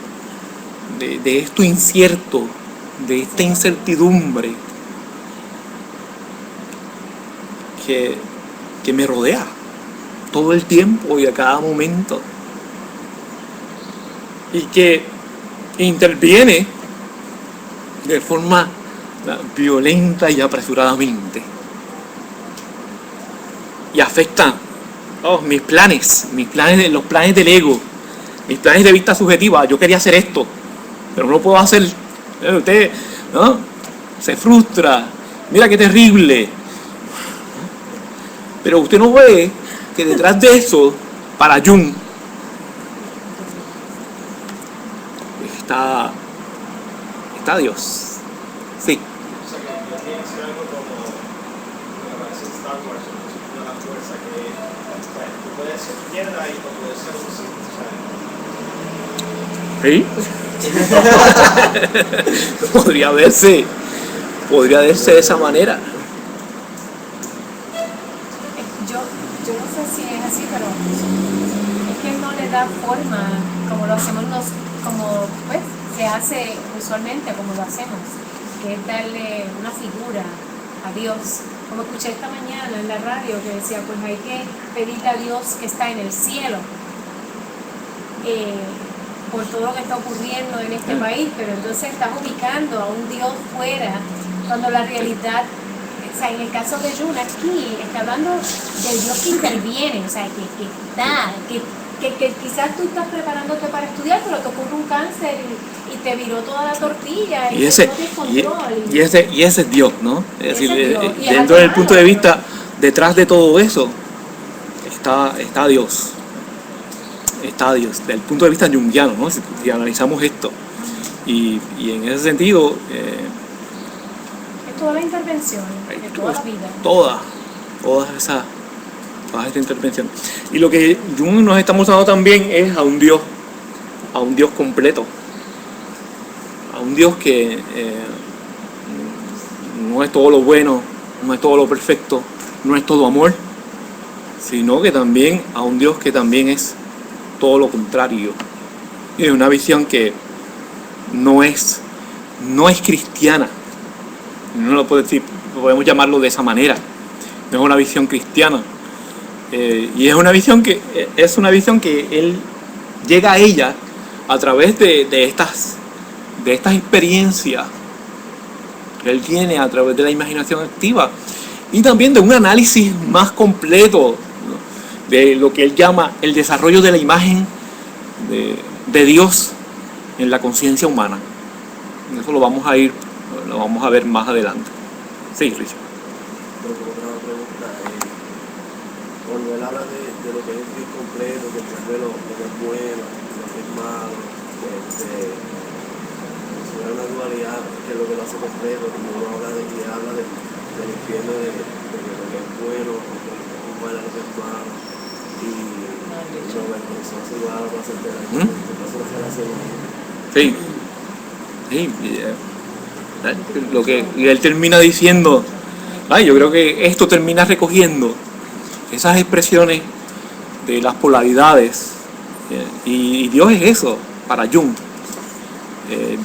esto incierto, de esta incertidumbre que me rodea todo el tiempo y a cada momento, y que interviene de forma violenta y apresuradamente, y afecta mis planes, los planes del ego, mis planes de vista subjetiva. Yo quería hacer esto, pero no lo puedo hacer. Usted, ¿no?, se frustra, mira qué terrible. Pero usted no ve que detrás de eso, para Jung, está Dios. Sí. O sea, que Dios tiene que ser algo como lo que aparece en Star Wars, el principio de la fuerza, que o sea, tú puedes ser izquierda y tú puedes ser un sí, ¿Sí? Podría verse de esa manera. Yo no sé si es así, pero es que no le da forma como lo hacemos como pues se hace usualmente, como lo hacemos, que es darle una figura a Dios. Como escuché esta mañana en la radio que decía, pues hay que pedirle a Dios que está en el cielo por todo lo que está ocurriendo en este país, pero entonces estás ubicando a un Dios fuera, cuando la realidad, o sea, en el caso de Jung aquí está hablando del Dios que interviene, o sea, que está, que quizás tú estás preparándote para estudiar, pero te ocurre un cáncer y te viró toda la tortilla y ese, no tienes control. y ese es Dios, ¿no? Es decir, Ese es Dios. Y es dentro del algo punto de malo. vista, detrás de todo eso, está Dios. Está Dios, desde el punto de vista junguiano, ¿no? Si analizamos esto. Y en ese sentido, Es toda la intervención de toda la vida. todas estas intervenciones. Y lo que Jung nos está mostrando también es a un Dios completo, a un Dios que no es todo lo bueno, no es todo lo perfecto, no es todo amor, sino que también a un Dios que también es todo lo contrario. Y es una visión que no es cristiana, no lo puedo decir, podemos llamarlo de esa manera, no es una visión cristiana. Y es una visión que él llega a ella a través de de estas experiencias que él tiene a través de la imaginación activa y también de un análisis más completo, ¿no?, de lo que él llama el desarrollo de la imagen de Dios en la conciencia humana. Eso lo vamos a ver más adelante. Sí, Richard. Pero como otra pregunta, cuando él habla de lo que es bien completo, que entiende lo que es bueno, lo que es malo, si hay una dualidad, que es lo que lo hace completo, como uno habla del infierno, de lo que es bueno, lo que es malo, lo que es malo, y lo vergonzoso igual va a ser de Sí. Sí. Lo que él termina diciendo, yo creo que esto termina recogiendo esas expresiones de las polaridades, y Dios es eso para Jung.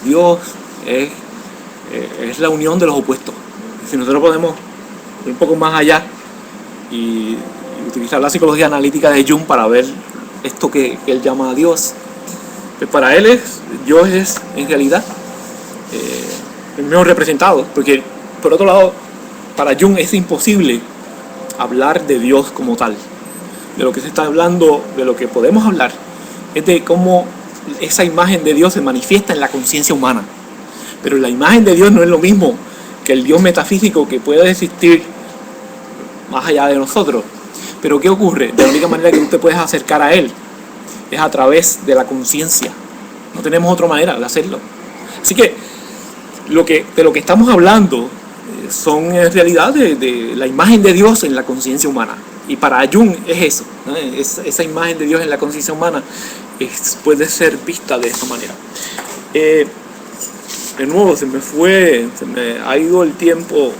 Dios es la unión de los opuestos. Si nosotros podemos ir un poco más allá y utilizar la psicología analítica de Jung para ver esto que él llama a Dios, pues para él Dios es en realidad el mejor representado, porque por otro lado para Jung es imposible hablar de Dios como tal. De lo que se está hablando, de lo que podemos hablar, es de cómo esa imagen de Dios se manifiesta en la conciencia humana. Pero la imagen de Dios no es lo mismo que el Dios metafísico que puede existir más allá de nosotros. Pero ¿qué ocurre? De la única manera que tú te puedes acercar a Él es a través de la conciencia. No tenemos otra manera de hacerlo. Así que de lo que estamos hablando son en realidad de la imagen de Dios en la conciencia humana. Y para Jung es eso, ¿no? Esa imagen de Dios en la conciencia humana puede ser vista de esta manera. De nuevo, se me ha ido el tiempo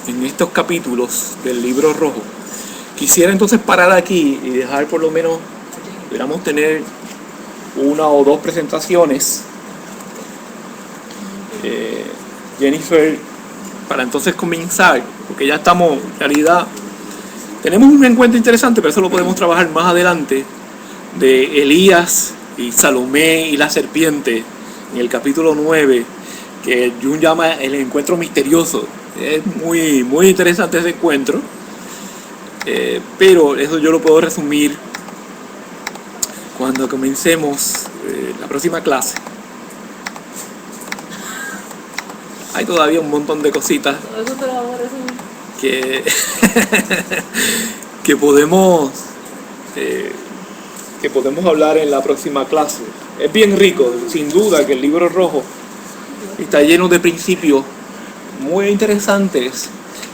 en estos capítulos del libro rojo. Quisiera entonces parar aquí y dejar por lo menos, pudiéramos tener una o dos presentaciones. Jennifer, para entonces comenzar, porque ya estamos, en realidad, tenemos un encuentro interesante, pero eso lo podemos trabajar más adelante, de Elías y Salomé y la serpiente, en el capítulo 9, que Jung llama el encuentro misterioso. Es muy, muy interesante ese encuentro, pero eso yo lo puedo resumir cuando comencemos la próxima clase. Hay todavía un montón de cositas que podemos hablar en la próxima clase. Es bien rico, sin duda, que el libro rojo está lleno de principios muy interesantes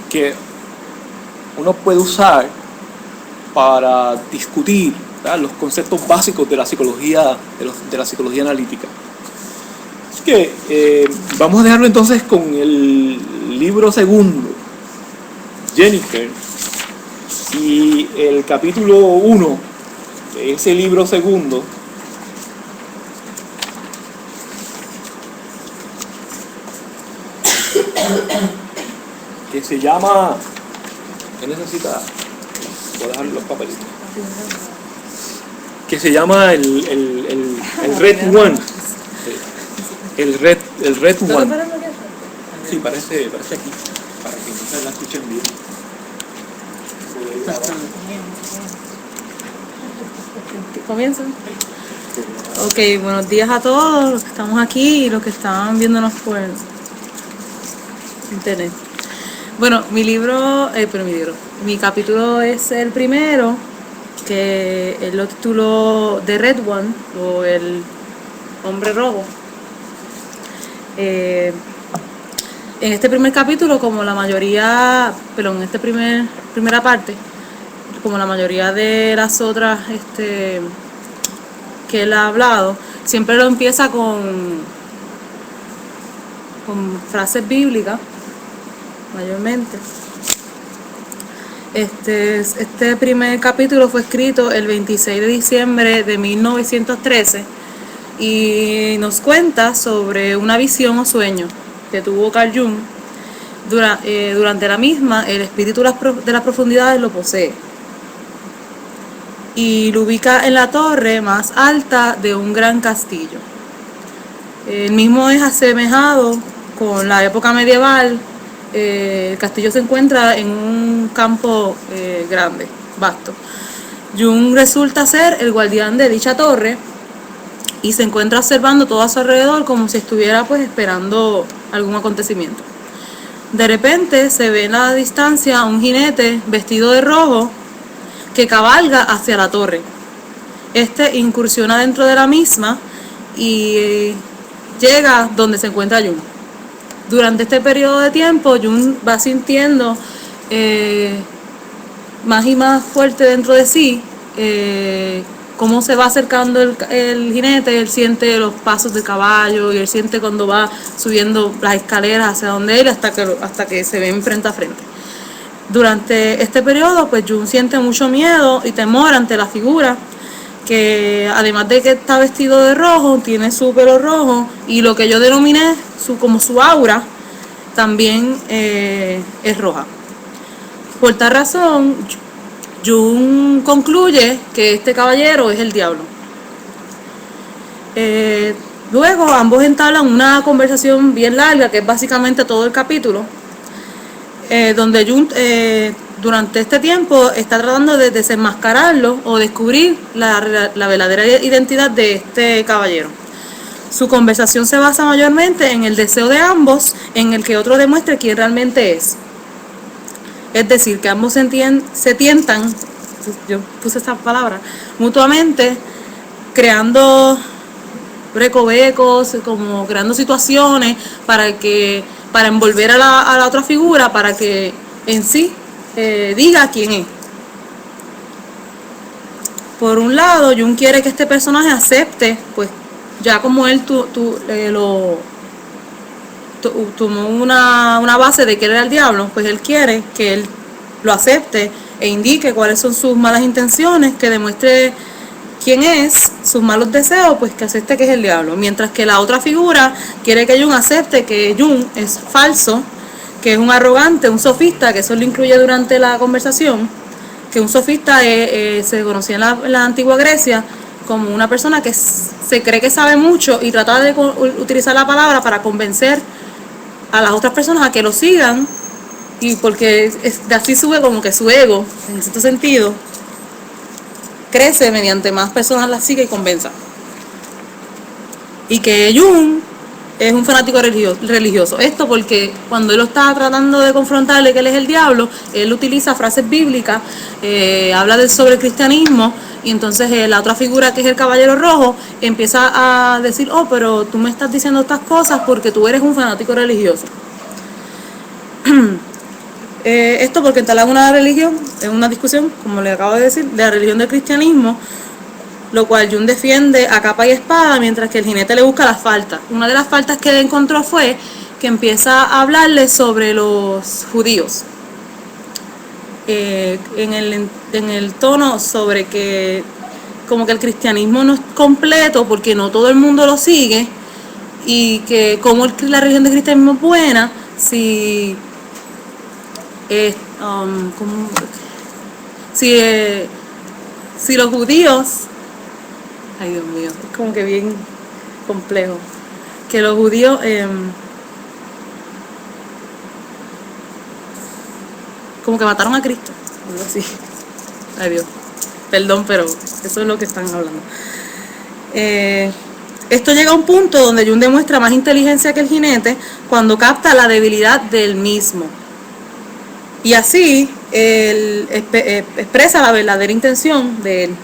que uno puede usar para discutir, ¿verdad?, los conceptos básicos de la psicología, de la psicología analítica. Así que vamos a dejarlo entonces con el libro segundo, Jennifer, y el capítulo 1 de ese libro segundo, que se llama, ¿qué necesita? Voy a dejar los papelitos. Que se llama el Red One. El Red One. Sí, parece aquí, para que no la escuchen bien. Comienzo. Ok, buenos días a todos los que estamos aquí y los que están viéndonos por internet. Bueno, mi capítulo es el primero, que él lo tituló The Red One, o el hombre rojo. En este primer capítulo, como la mayoría, pero en esta primera parte, como la mayoría de las otras que él ha hablado, siempre lo empieza con frases bíblicas, mayormente. Este primer capítulo fue escrito el 26 de diciembre de 1913 y nos cuenta sobre una visión o sueño que tuvo Carl Jung. Durante la misma, el espíritu de las profundidades lo posee. y lo ubica en la torre más alta de un gran castillo. El mismo es asemejado con la época medieval. El castillo se encuentra en un campo grande, vasto. Jung resulta ser el guardián de dicha torre y se encuentra observando todo a su alrededor como si estuviera pues esperando algún acontecimiento. De repente se ve en la distancia un jinete vestido de rojo que cabalga hacia la torre. Este incursiona dentro de la misma y llega donde se encuentra Jung. Durante este periodo de tiempo, Jung va sintiendo más y más fuerte dentro de sí cómo se va acercando el jinete. Él siente los pasos del caballo y él siente cuando va subiendo las escaleras hacia donde él hasta que se ven frente a frente. Durante este periodo, pues Jung siente mucho miedo y temor ante la figura, que además de que está vestido de rojo, tiene su pelo rojo y lo que yo denominé como su aura también es roja. Por tal razón, Jung concluye que este caballero es el diablo. Luego ambos entablan una conversación bien larga, que es básicamente todo el capítulo, donde Jung durante este tiempo está tratando de desenmascararlo o descubrir la verdadera identidad de este caballero. Su conversación se basa mayormente en el deseo de ambos, en el que otro demuestre quién realmente es. Es decir, que ambos se tientan, yo puse esta palabra, mutuamente, creando recovecos, como creando situaciones para envolver a la otra figura, para que en sí diga quién es. Por un lado, Jung quiere que este personaje acepte, pues ya como él tomó una base de que él era el diablo, pues él quiere que él lo acepte e indique cuáles son sus malas intenciones, que demuestre quién es, sus malos deseos, pues que acepte que es el diablo. Mientras que la otra figura quiere que Jung acepte que Jung es falso, que es un arrogante, un sofista, que eso lo incluye durante la conversación, que un sofista se conocía en la antigua Grecia como una persona que se cree que sabe mucho y trata de utilizar la palabra para convencer a las otras personas a que lo sigan, y porque de así sube como que su ego, en cierto sentido, crece mediante más personas la siga y convenza. Y que Jung es un fanático religioso. Esto porque cuando él lo está tratando de confrontarle que él es el diablo, él utiliza frases bíblicas, habla sobre el cristianismo, y entonces la otra figura, que es el caballero rojo, empieza a decir: oh, pero tú me estás diciendo estas cosas porque tú eres un fanático religioso. Esto porque instalar una religión, es una discusión, como le acabo de decir, de la religión del cristianismo, lo cual Jung defiende a capa y espada, mientras que el jinete le busca las faltas. Una de las faltas que él encontró fue que empieza a hablarle sobre los judíos, en el tono sobre que como que el cristianismo no es completo porque no todo el mundo lo sigue, y que como la religión del cristianismo es buena si los judíos, ay Dios mío, es como que bien complejo, que los judíos como que mataron a Cristo, algo así. Ay Dios, perdón, pero eso es lo que están hablando. Esto llega a un punto donde Jung demuestra más inteligencia que el jinete cuando capta la debilidad del mismo. Y así él expresa la verdadera intención de él.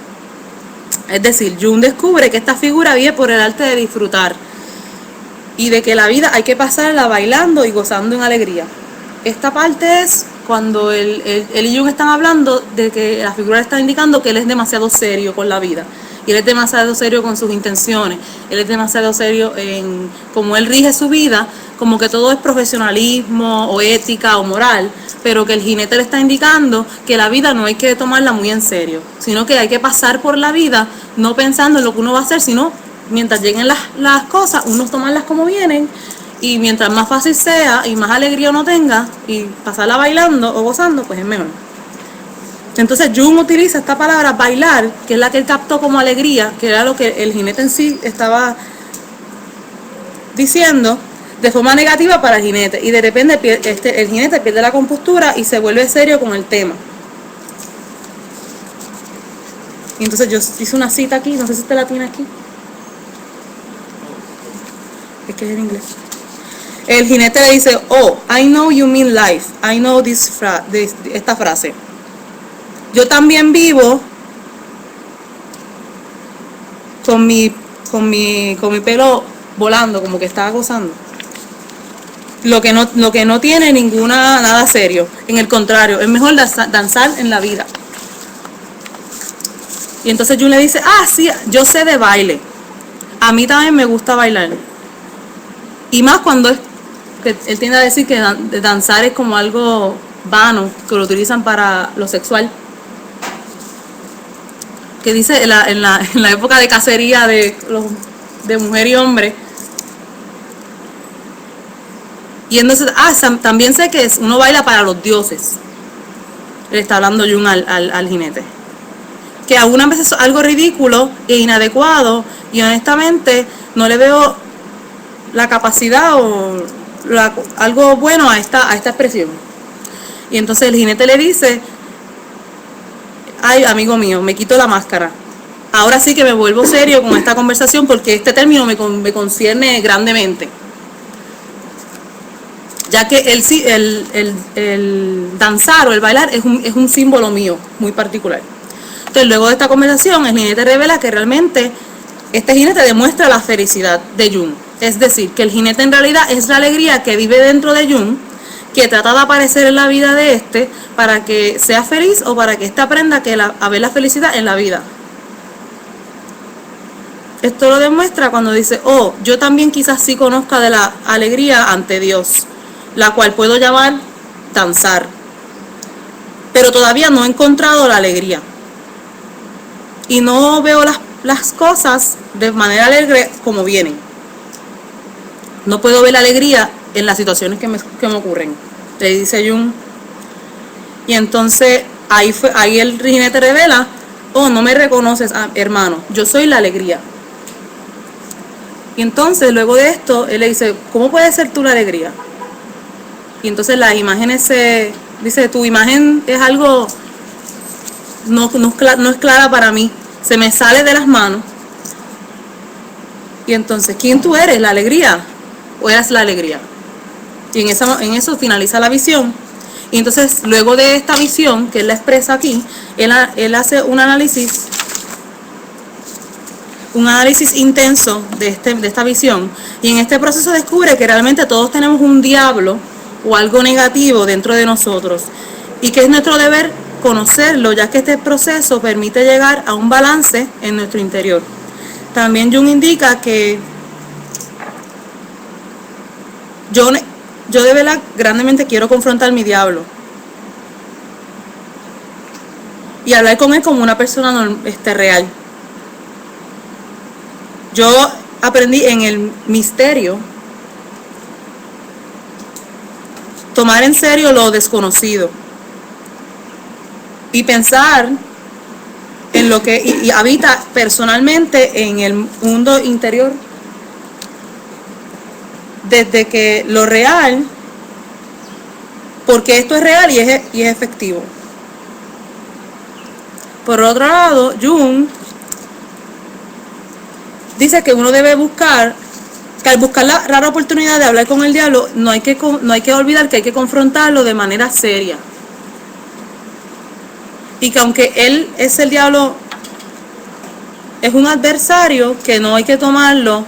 Es decir, Jung descubre que esta figura vive por el arte de disfrutar y de que la vida hay que pasarla bailando y gozando en alegría. Esta parte es cuando él y Jung están hablando de que la figura le está indicando que él es demasiado serio con la vida. Y él es demasiado serio con sus intenciones, él es demasiado serio en cómo él rige su vida, como que todo es profesionalismo o ética o moral, pero que el jinete le está indicando que la vida no hay que tomarla muy en serio, sino que hay que pasar por la vida no pensando en lo que uno va a hacer, sino mientras lleguen las cosas, uno tomarlas como vienen, y mientras más fácil sea y más alegría uno tenga y pasarla bailando o gozando, pues es mejor. Entonces Jung utiliza esta palabra bailar, que es la que él captó como alegría, que era lo que el jinete en sí estaba diciendo, de forma negativa para el jinete. Y de repente el jinete pierde la compostura y se vuelve serio con el tema. Y entonces yo hice una cita aquí, no sé si usted la tiene aquí. Es que es en inglés. El jinete le dice, oh, I know you mean life. I know esta frase. Yo también vivo con mi pelo volando, como que estaba gozando. Lo que no tiene nada serio. En el contrario, es mejor danzar en la vida. Y entonces Jung le dice, sí, yo sé de baile. A mí también me gusta bailar. Y más cuando él tiende a decir que danzar es como algo vano, que lo utilizan para lo sexual. Que dice en la época de cacería de mujer y hombre. Y entonces, también sé que uno baila para los dioses. Le está hablando Jung al jinete. Que algunas veces es algo ridículo e inadecuado, y honestamente no le veo la capacidad o algo bueno a esta expresión. Y entonces el jinete le dice, ay, amigo mío, me quito la máscara. Ahora sí que me vuelvo serio con esta conversación, porque este término me concierne grandemente. Ya que el danzar o el bailar es un símbolo mío, muy particular. Entonces, luego de esta conversación, el jinete revela que realmente este jinete demuestra la felicidad de Jung. Es decir, que el jinete en realidad es la alegría que vive dentro de Jung, que trata de aparecer en la vida de este para que sea feliz o para que este aprenda a ver la felicidad en la vida. Esto lo demuestra cuando dice, oh, yo también quizás sí conozca de la alegría ante Dios, la cual puedo llamar danzar, pero todavía no he encontrado la alegría. Y no veo las cosas de manera alegre como vienen. No puedo ver la alegría en las situaciones que me ocurren, le dice Jung. Y entonces ahí el jinete revela, oh, no me reconoces, hermano, yo soy la alegría. Y entonces luego de esto él le dice, ¿cómo puede ser tú la alegría? Y entonces las imágenes dice, tu imagen es algo no es clara para mí, se me sale de las manos. Y entonces, ¿quién tú eres? ¿La alegría? ¿O eras la alegría? Y en eso finaliza la visión. Y entonces, luego de esta visión, que él la expresa aquí, él hace un análisis intenso de esta visión. Y en este proceso descubre que realmente todos tenemos un diablo o algo negativo dentro de nosotros. Y que es nuestro deber conocerlo, ya que este proceso permite llegar a un balance en nuestro interior. También Jung indica que yo de verdad grandemente quiero confrontar mi diablo y hablar con él como una persona real. Yo aprendí en el misterio tomar en serio lo desconocido y pensar en lo que y habita personalmente en el mundo interior, desde que lo real, porque esto es real y es efectivo. Por otro lado, Jung dice que uno debe buscar, que al buscar la rara oportunidad de hablar con el diablo, no hay que olvidar que hay que confrontarlo de manera seria. Y que aunque él es el diablo, es un adversario que no hay que tomarlo,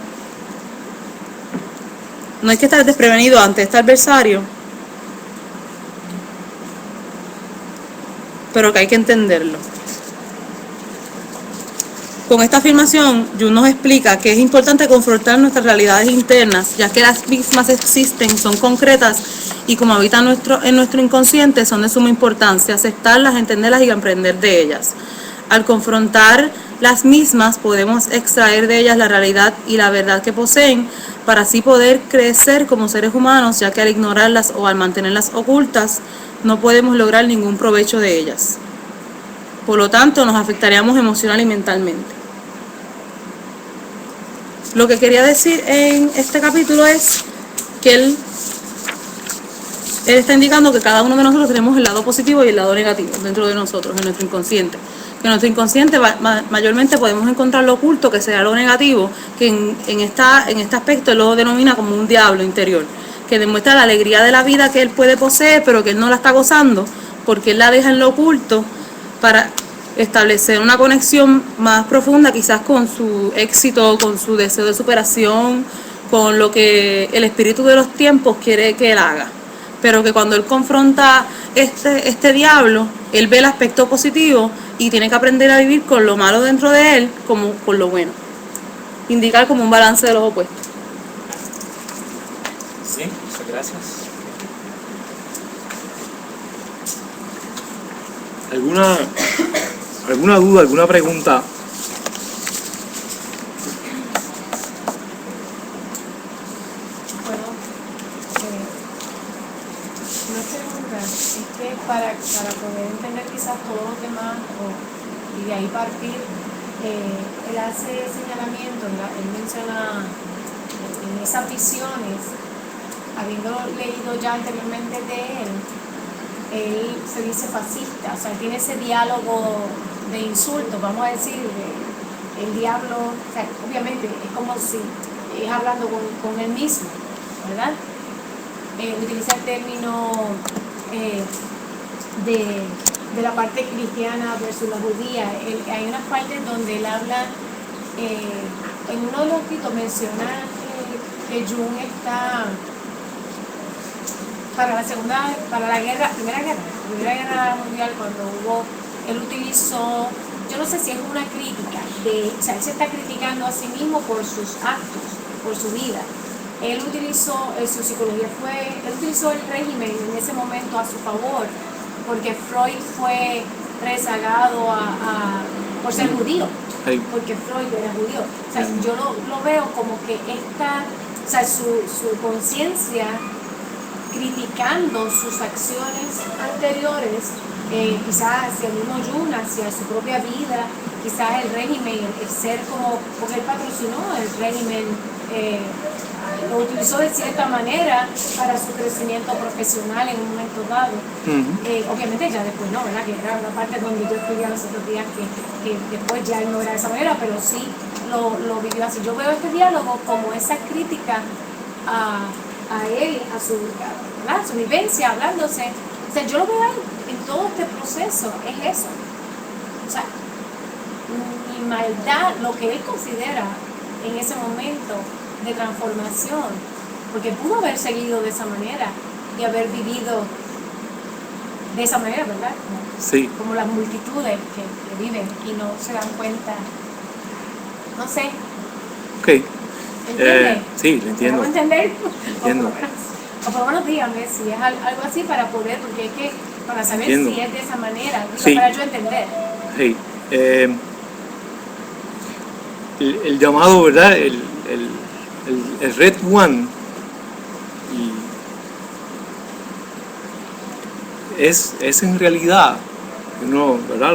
no hay que estar desprevenido ante este adversario, pero que hay que entenderlo. Con esta afirmación, Jung nos explica que es importante confrontar nuestras realidades internas, ya que las mismas existen, son concretas y como habitan en nuestro inconsciente, son de suma importancia aceptarlas, entenderlas y aprender de ellas. Al confrontar las mismas, podemos extraer de ellas la realidad y la verdad que poseen, para así poder crecer como seres humanos, ya que al ignorarlas o al mantenerlas ocultas, no podemos lograr ningún provecho de ellas. Por lo tanto, nos afectaríamos emocional y mentalmente. Lo que quería decir en este capítulo es que él está indicando que cada uno de nosotros tenemos el lado positivo y el lado negativo dentro de nosotros, en nuestro inconsciente. Que en nuestro inconsciente mayormente podemos encontrar lo oculto, que sea lo negativo, que en este aspecto él lo denomina como un diablo interior, que demuestra la alegría de la vida que él puede poseer, pero que él no la está gozando, porque él la deja en lo oculto para establecer una conexión más profunda quizás con su éxito, con su deseo de superación, con lo que el espíritu de los tiempos quiere que él haga. Pero que cuando él confronta este diablo, él ve el aspecto positivo y tiene que aprender a vivir con lo malo dentro de él como con lo bueno. Indicar como un balance de los opuestos. Sí, muchas gracias. ¿Alguna duda, alguna pregunta? Bueno, una pregunta es que para poder entender quizás todos los demás y de ahí partir, él hace señalamiento, él menciona en esas visiones, habiendo leído ya anteriormente de él se dice fascista, o sea, tiene ese diálogo de insultos, vamos a decir, el diablo, o sea, obviamente es como si es hablando con él mismo, ¿verdad? Utiliza el término de la parte cristiana versus la judía. Hay unas partes donde él habla, en uno de los escritos menciona que Jung está para la Primera Guerra Mundial, cuando él utilizó, yo no sé si es una crítica, o sea, él se está criticando a sí mismo por sus actos, por su vida. Él utilizó, su psicología él utilizó el régimen en ese momento a su favor, porque Freud fue rezagado por ser judío, porque Freud era judío. O sea, yo lo veo como que o sea, su conciencia criticando sus acciones anteriores, quizás hacia el mismo Jung, hacia su propia vida, quizás el régimen, el ser como, porque él patrocinó el régimen, lo utilizó de cierta manera para su crecimiento profesional en un momento dado. Obviamente ya después no, ¿verdad? Que era una parte donde yo estudiaba los otros días que después ya él no era de esa manera, pero sí lo vivió así. Yo veo este diálogo como esa crítica a él, a su vivencia, hablándose. O sea, yo lo veo ahí, en todo este proceso, es eso. O sea, mi maldad, lo que él considera en ese momento de transformación, porque pudo haber seguido de esa manera y haber vivido de esa manera, ¿verdad? Sí. Como las multitudes que viven y no se dan cuenta. No sé. Ok. ¿Entiendes? Sí, lo entiendo. ¿Podemos entender? Entiendo. O por lo menos dígame si es algo así para poder, porque es que para saber Entiendo. si es de esa manera, Sí. para yo entender. Sí. El llamado, ¿verdad? El Red One es en realidad, uno, ¿verdad?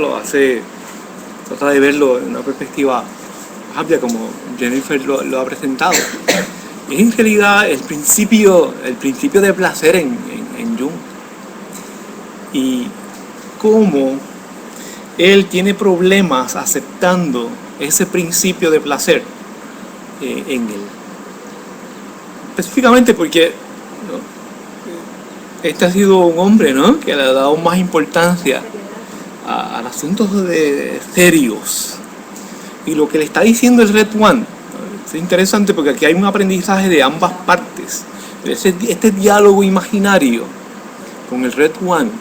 Trata de verlo en una perspectiva amplia como Jennifer lo ha presentado. Es en realidad el principio de placer en Jung, y cómo él tiene problemas aceptando ese principio de placer en él. Específicamente porque este ha sido un hombre, ¿no?, que le ha dado más importancia a asuntos serios. Y lo que le está diciendo el Red One es interesante, porque aquí hay un aprendizaje de ambas partes. Este diálogo imaginario con el Red One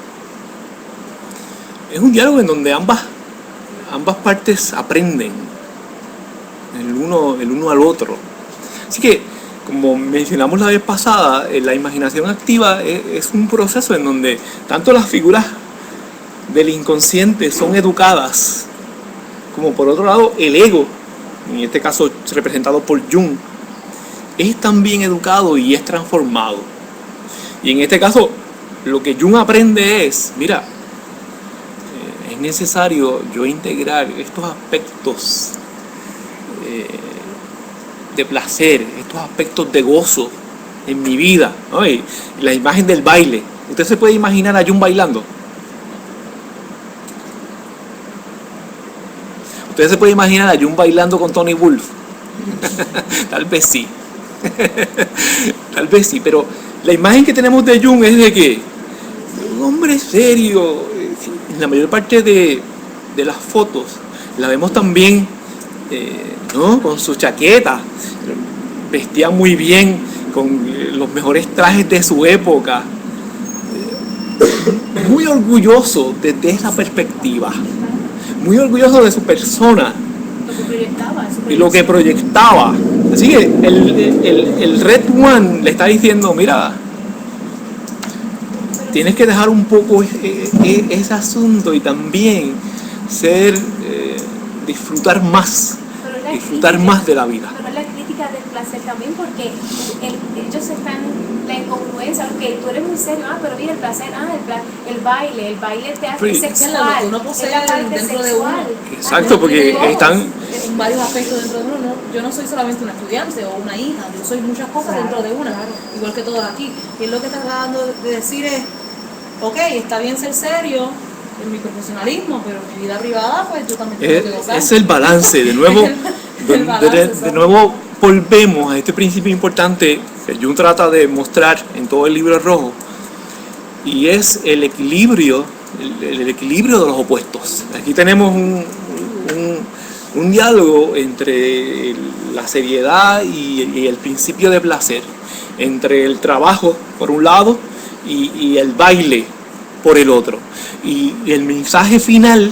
es un diálogo en donde ambas partes aprenden el uno al otro. Así que, como mencionamos la vez pasada, la imaginación activa es un proceso en donde tanto las figuras del inconsciente son educadas, como por otro lado el ego, en este caso representado por Jung, es también educado y es transformado. Y en este caso lo que Jung aprende es, mira, es necesario yo integrar estos aspectos de placer, estos aspectos de gozo en mi vida, ¿no? Y la imagen del baile. ¿Usted se puede imaginar a Jun bailando? ¿Usted se puede imaginar a Jun bailando con Tony Wolf? Tal vez sí. Tal vez sí, pero la imagen que tenemos de Jun es de que un hombre serio. En la mayor parte de las fotos la vemos también, ¿no? Con su chaqueta, vestía muy bien, con los mejores trajes de su época, muy orgulloso desde esa perspectiva, muy orgulloso de su persona y lo que proyectaba. Así que el Red One le está diciendo, mira, tienes que dejar un poco ese asunto y también disfrutar más de la vida. Pero es la crítica del placer también, porque ellos están la incongruencia, porque tú eres muy serio, pero mira el placer, el baile te hace sexual, lo que uno posee es la parte dentro de sexual. Exacto, porque están en varios aspectos dentro de uno. Yo no soy solamente una estudiante o una hija, yo soy muchas cosas dentro de una, igual que todos aquí. Y lo que está tratando de decir es, ok, está bien ser serio en mi profesionalismo, pero en mi vida privada, pues yo también tengo que gozar. Es el balance, de nuevo, de nuevo volvemos a este principio importante que Jung trata de mostrar en todo el libro rojo, y es el equilibrio, el equilibrio de los opuestos. Aquí tenemos un diálogo entre la seriedad y el principio de placer, entre el trabajo por un lado y el baile por el otro. Y el mensaje final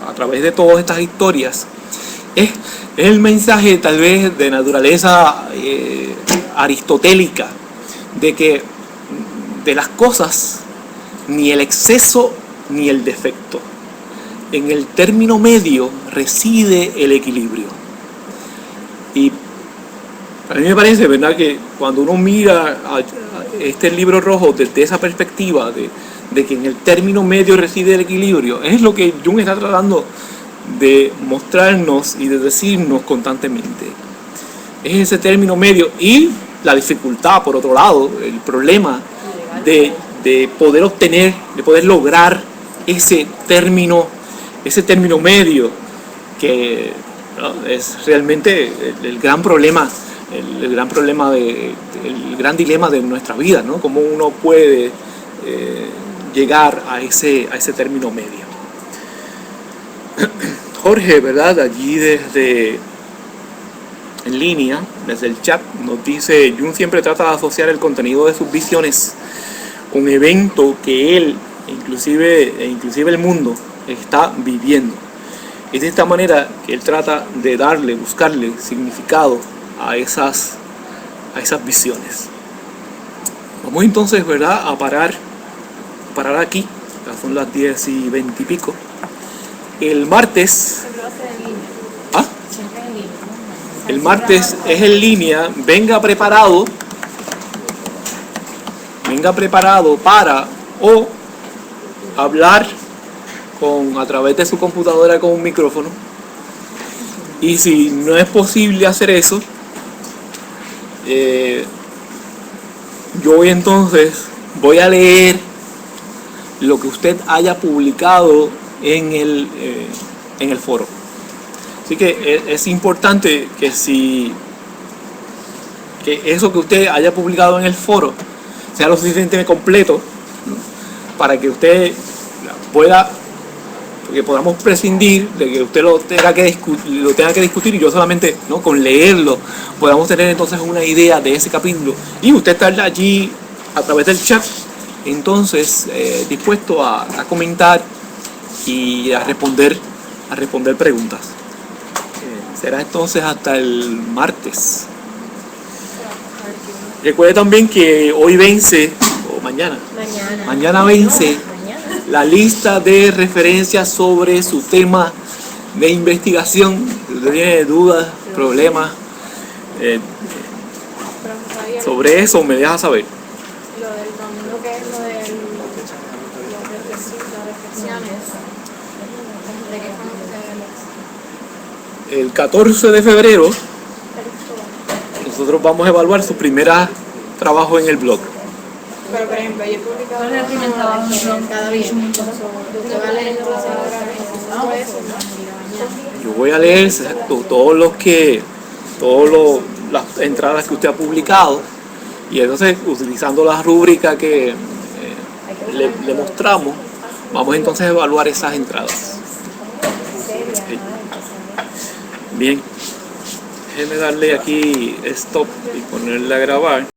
a través de todas estas historias es el mensaje tal vez de naturaleza aristotélica, de que de las cosas ni el exceso ni el defecto. En el término medio reside el equilibrio. Y a mí me parece, ¿verdad?, que cuando uno mira a este libro rojo desde esa perspectiva de que en el término medio reside el equilibrio, es lo que Jung está tratando de mostrarnos y de decirnos constantemente. Es ese término medio y la dificultad, por otro lado, el problema de poder obtener, de poder lograr ese término medio, que ¿no?, es realmente el gran problema, el gran dilema de nuestra vida, ¿no? Cómo uno puede llegar a ese término medio. Jorge, ¿verdad?, allí desde en línea, desde el chat, nos dice: Jung siempre trata de asociar el contenido de sus visiones con eventos que él, inclusive el mundo, está viviendo. Es de esta manera que él trata de buscarle significado a esas visiones. Vamos entonces, ¿verdad?, a parar aquí. Ya son las 10:20 y pico. El martes, el martes es en línea. Venga preparado para o hablar a través de su computadora con un micrófono, y si no es posible hacer eso, yo voy a leer lo que usted haya publicado en el foro. Así que es importante que eso que usted haya publicado en el foro sea lo suficientemente completo, ¿no?, para que usted que podamos prescindir de que usted lo tenga que discutir y yo solamente, ¿no?, con leerlo podamos tener entonces una idea de ese capítulo, y usted estar allí a través del chat entonces dispuesto a comentar y a responder preguntas. Será entonces hasta el martes. Recuerde también que hoy vence, o mañana vence la lista de referencias sobre su tema de investigación. Si usted tiene dudas, problemas sobre eso, me deja saber. Lo del domingo, que es lo del requisito reflexiones. ¿De qué forma se El 14 de febrero nosotros vamos a evaluar su primer trabajo en el blog. Pero por ejemplo, yo he publicado ¿Cuál es el primer trabajo en el blog? cada día? ¿Usted va a leer todo eso? Yo voy a leer las entradas que usted ha publicado y entonces utilizando la rúbrica que le mostramos, vamos entonces a evaluar esas entradas. Okay. Bien, déjeme darle aquí stop y ponerle a grabar.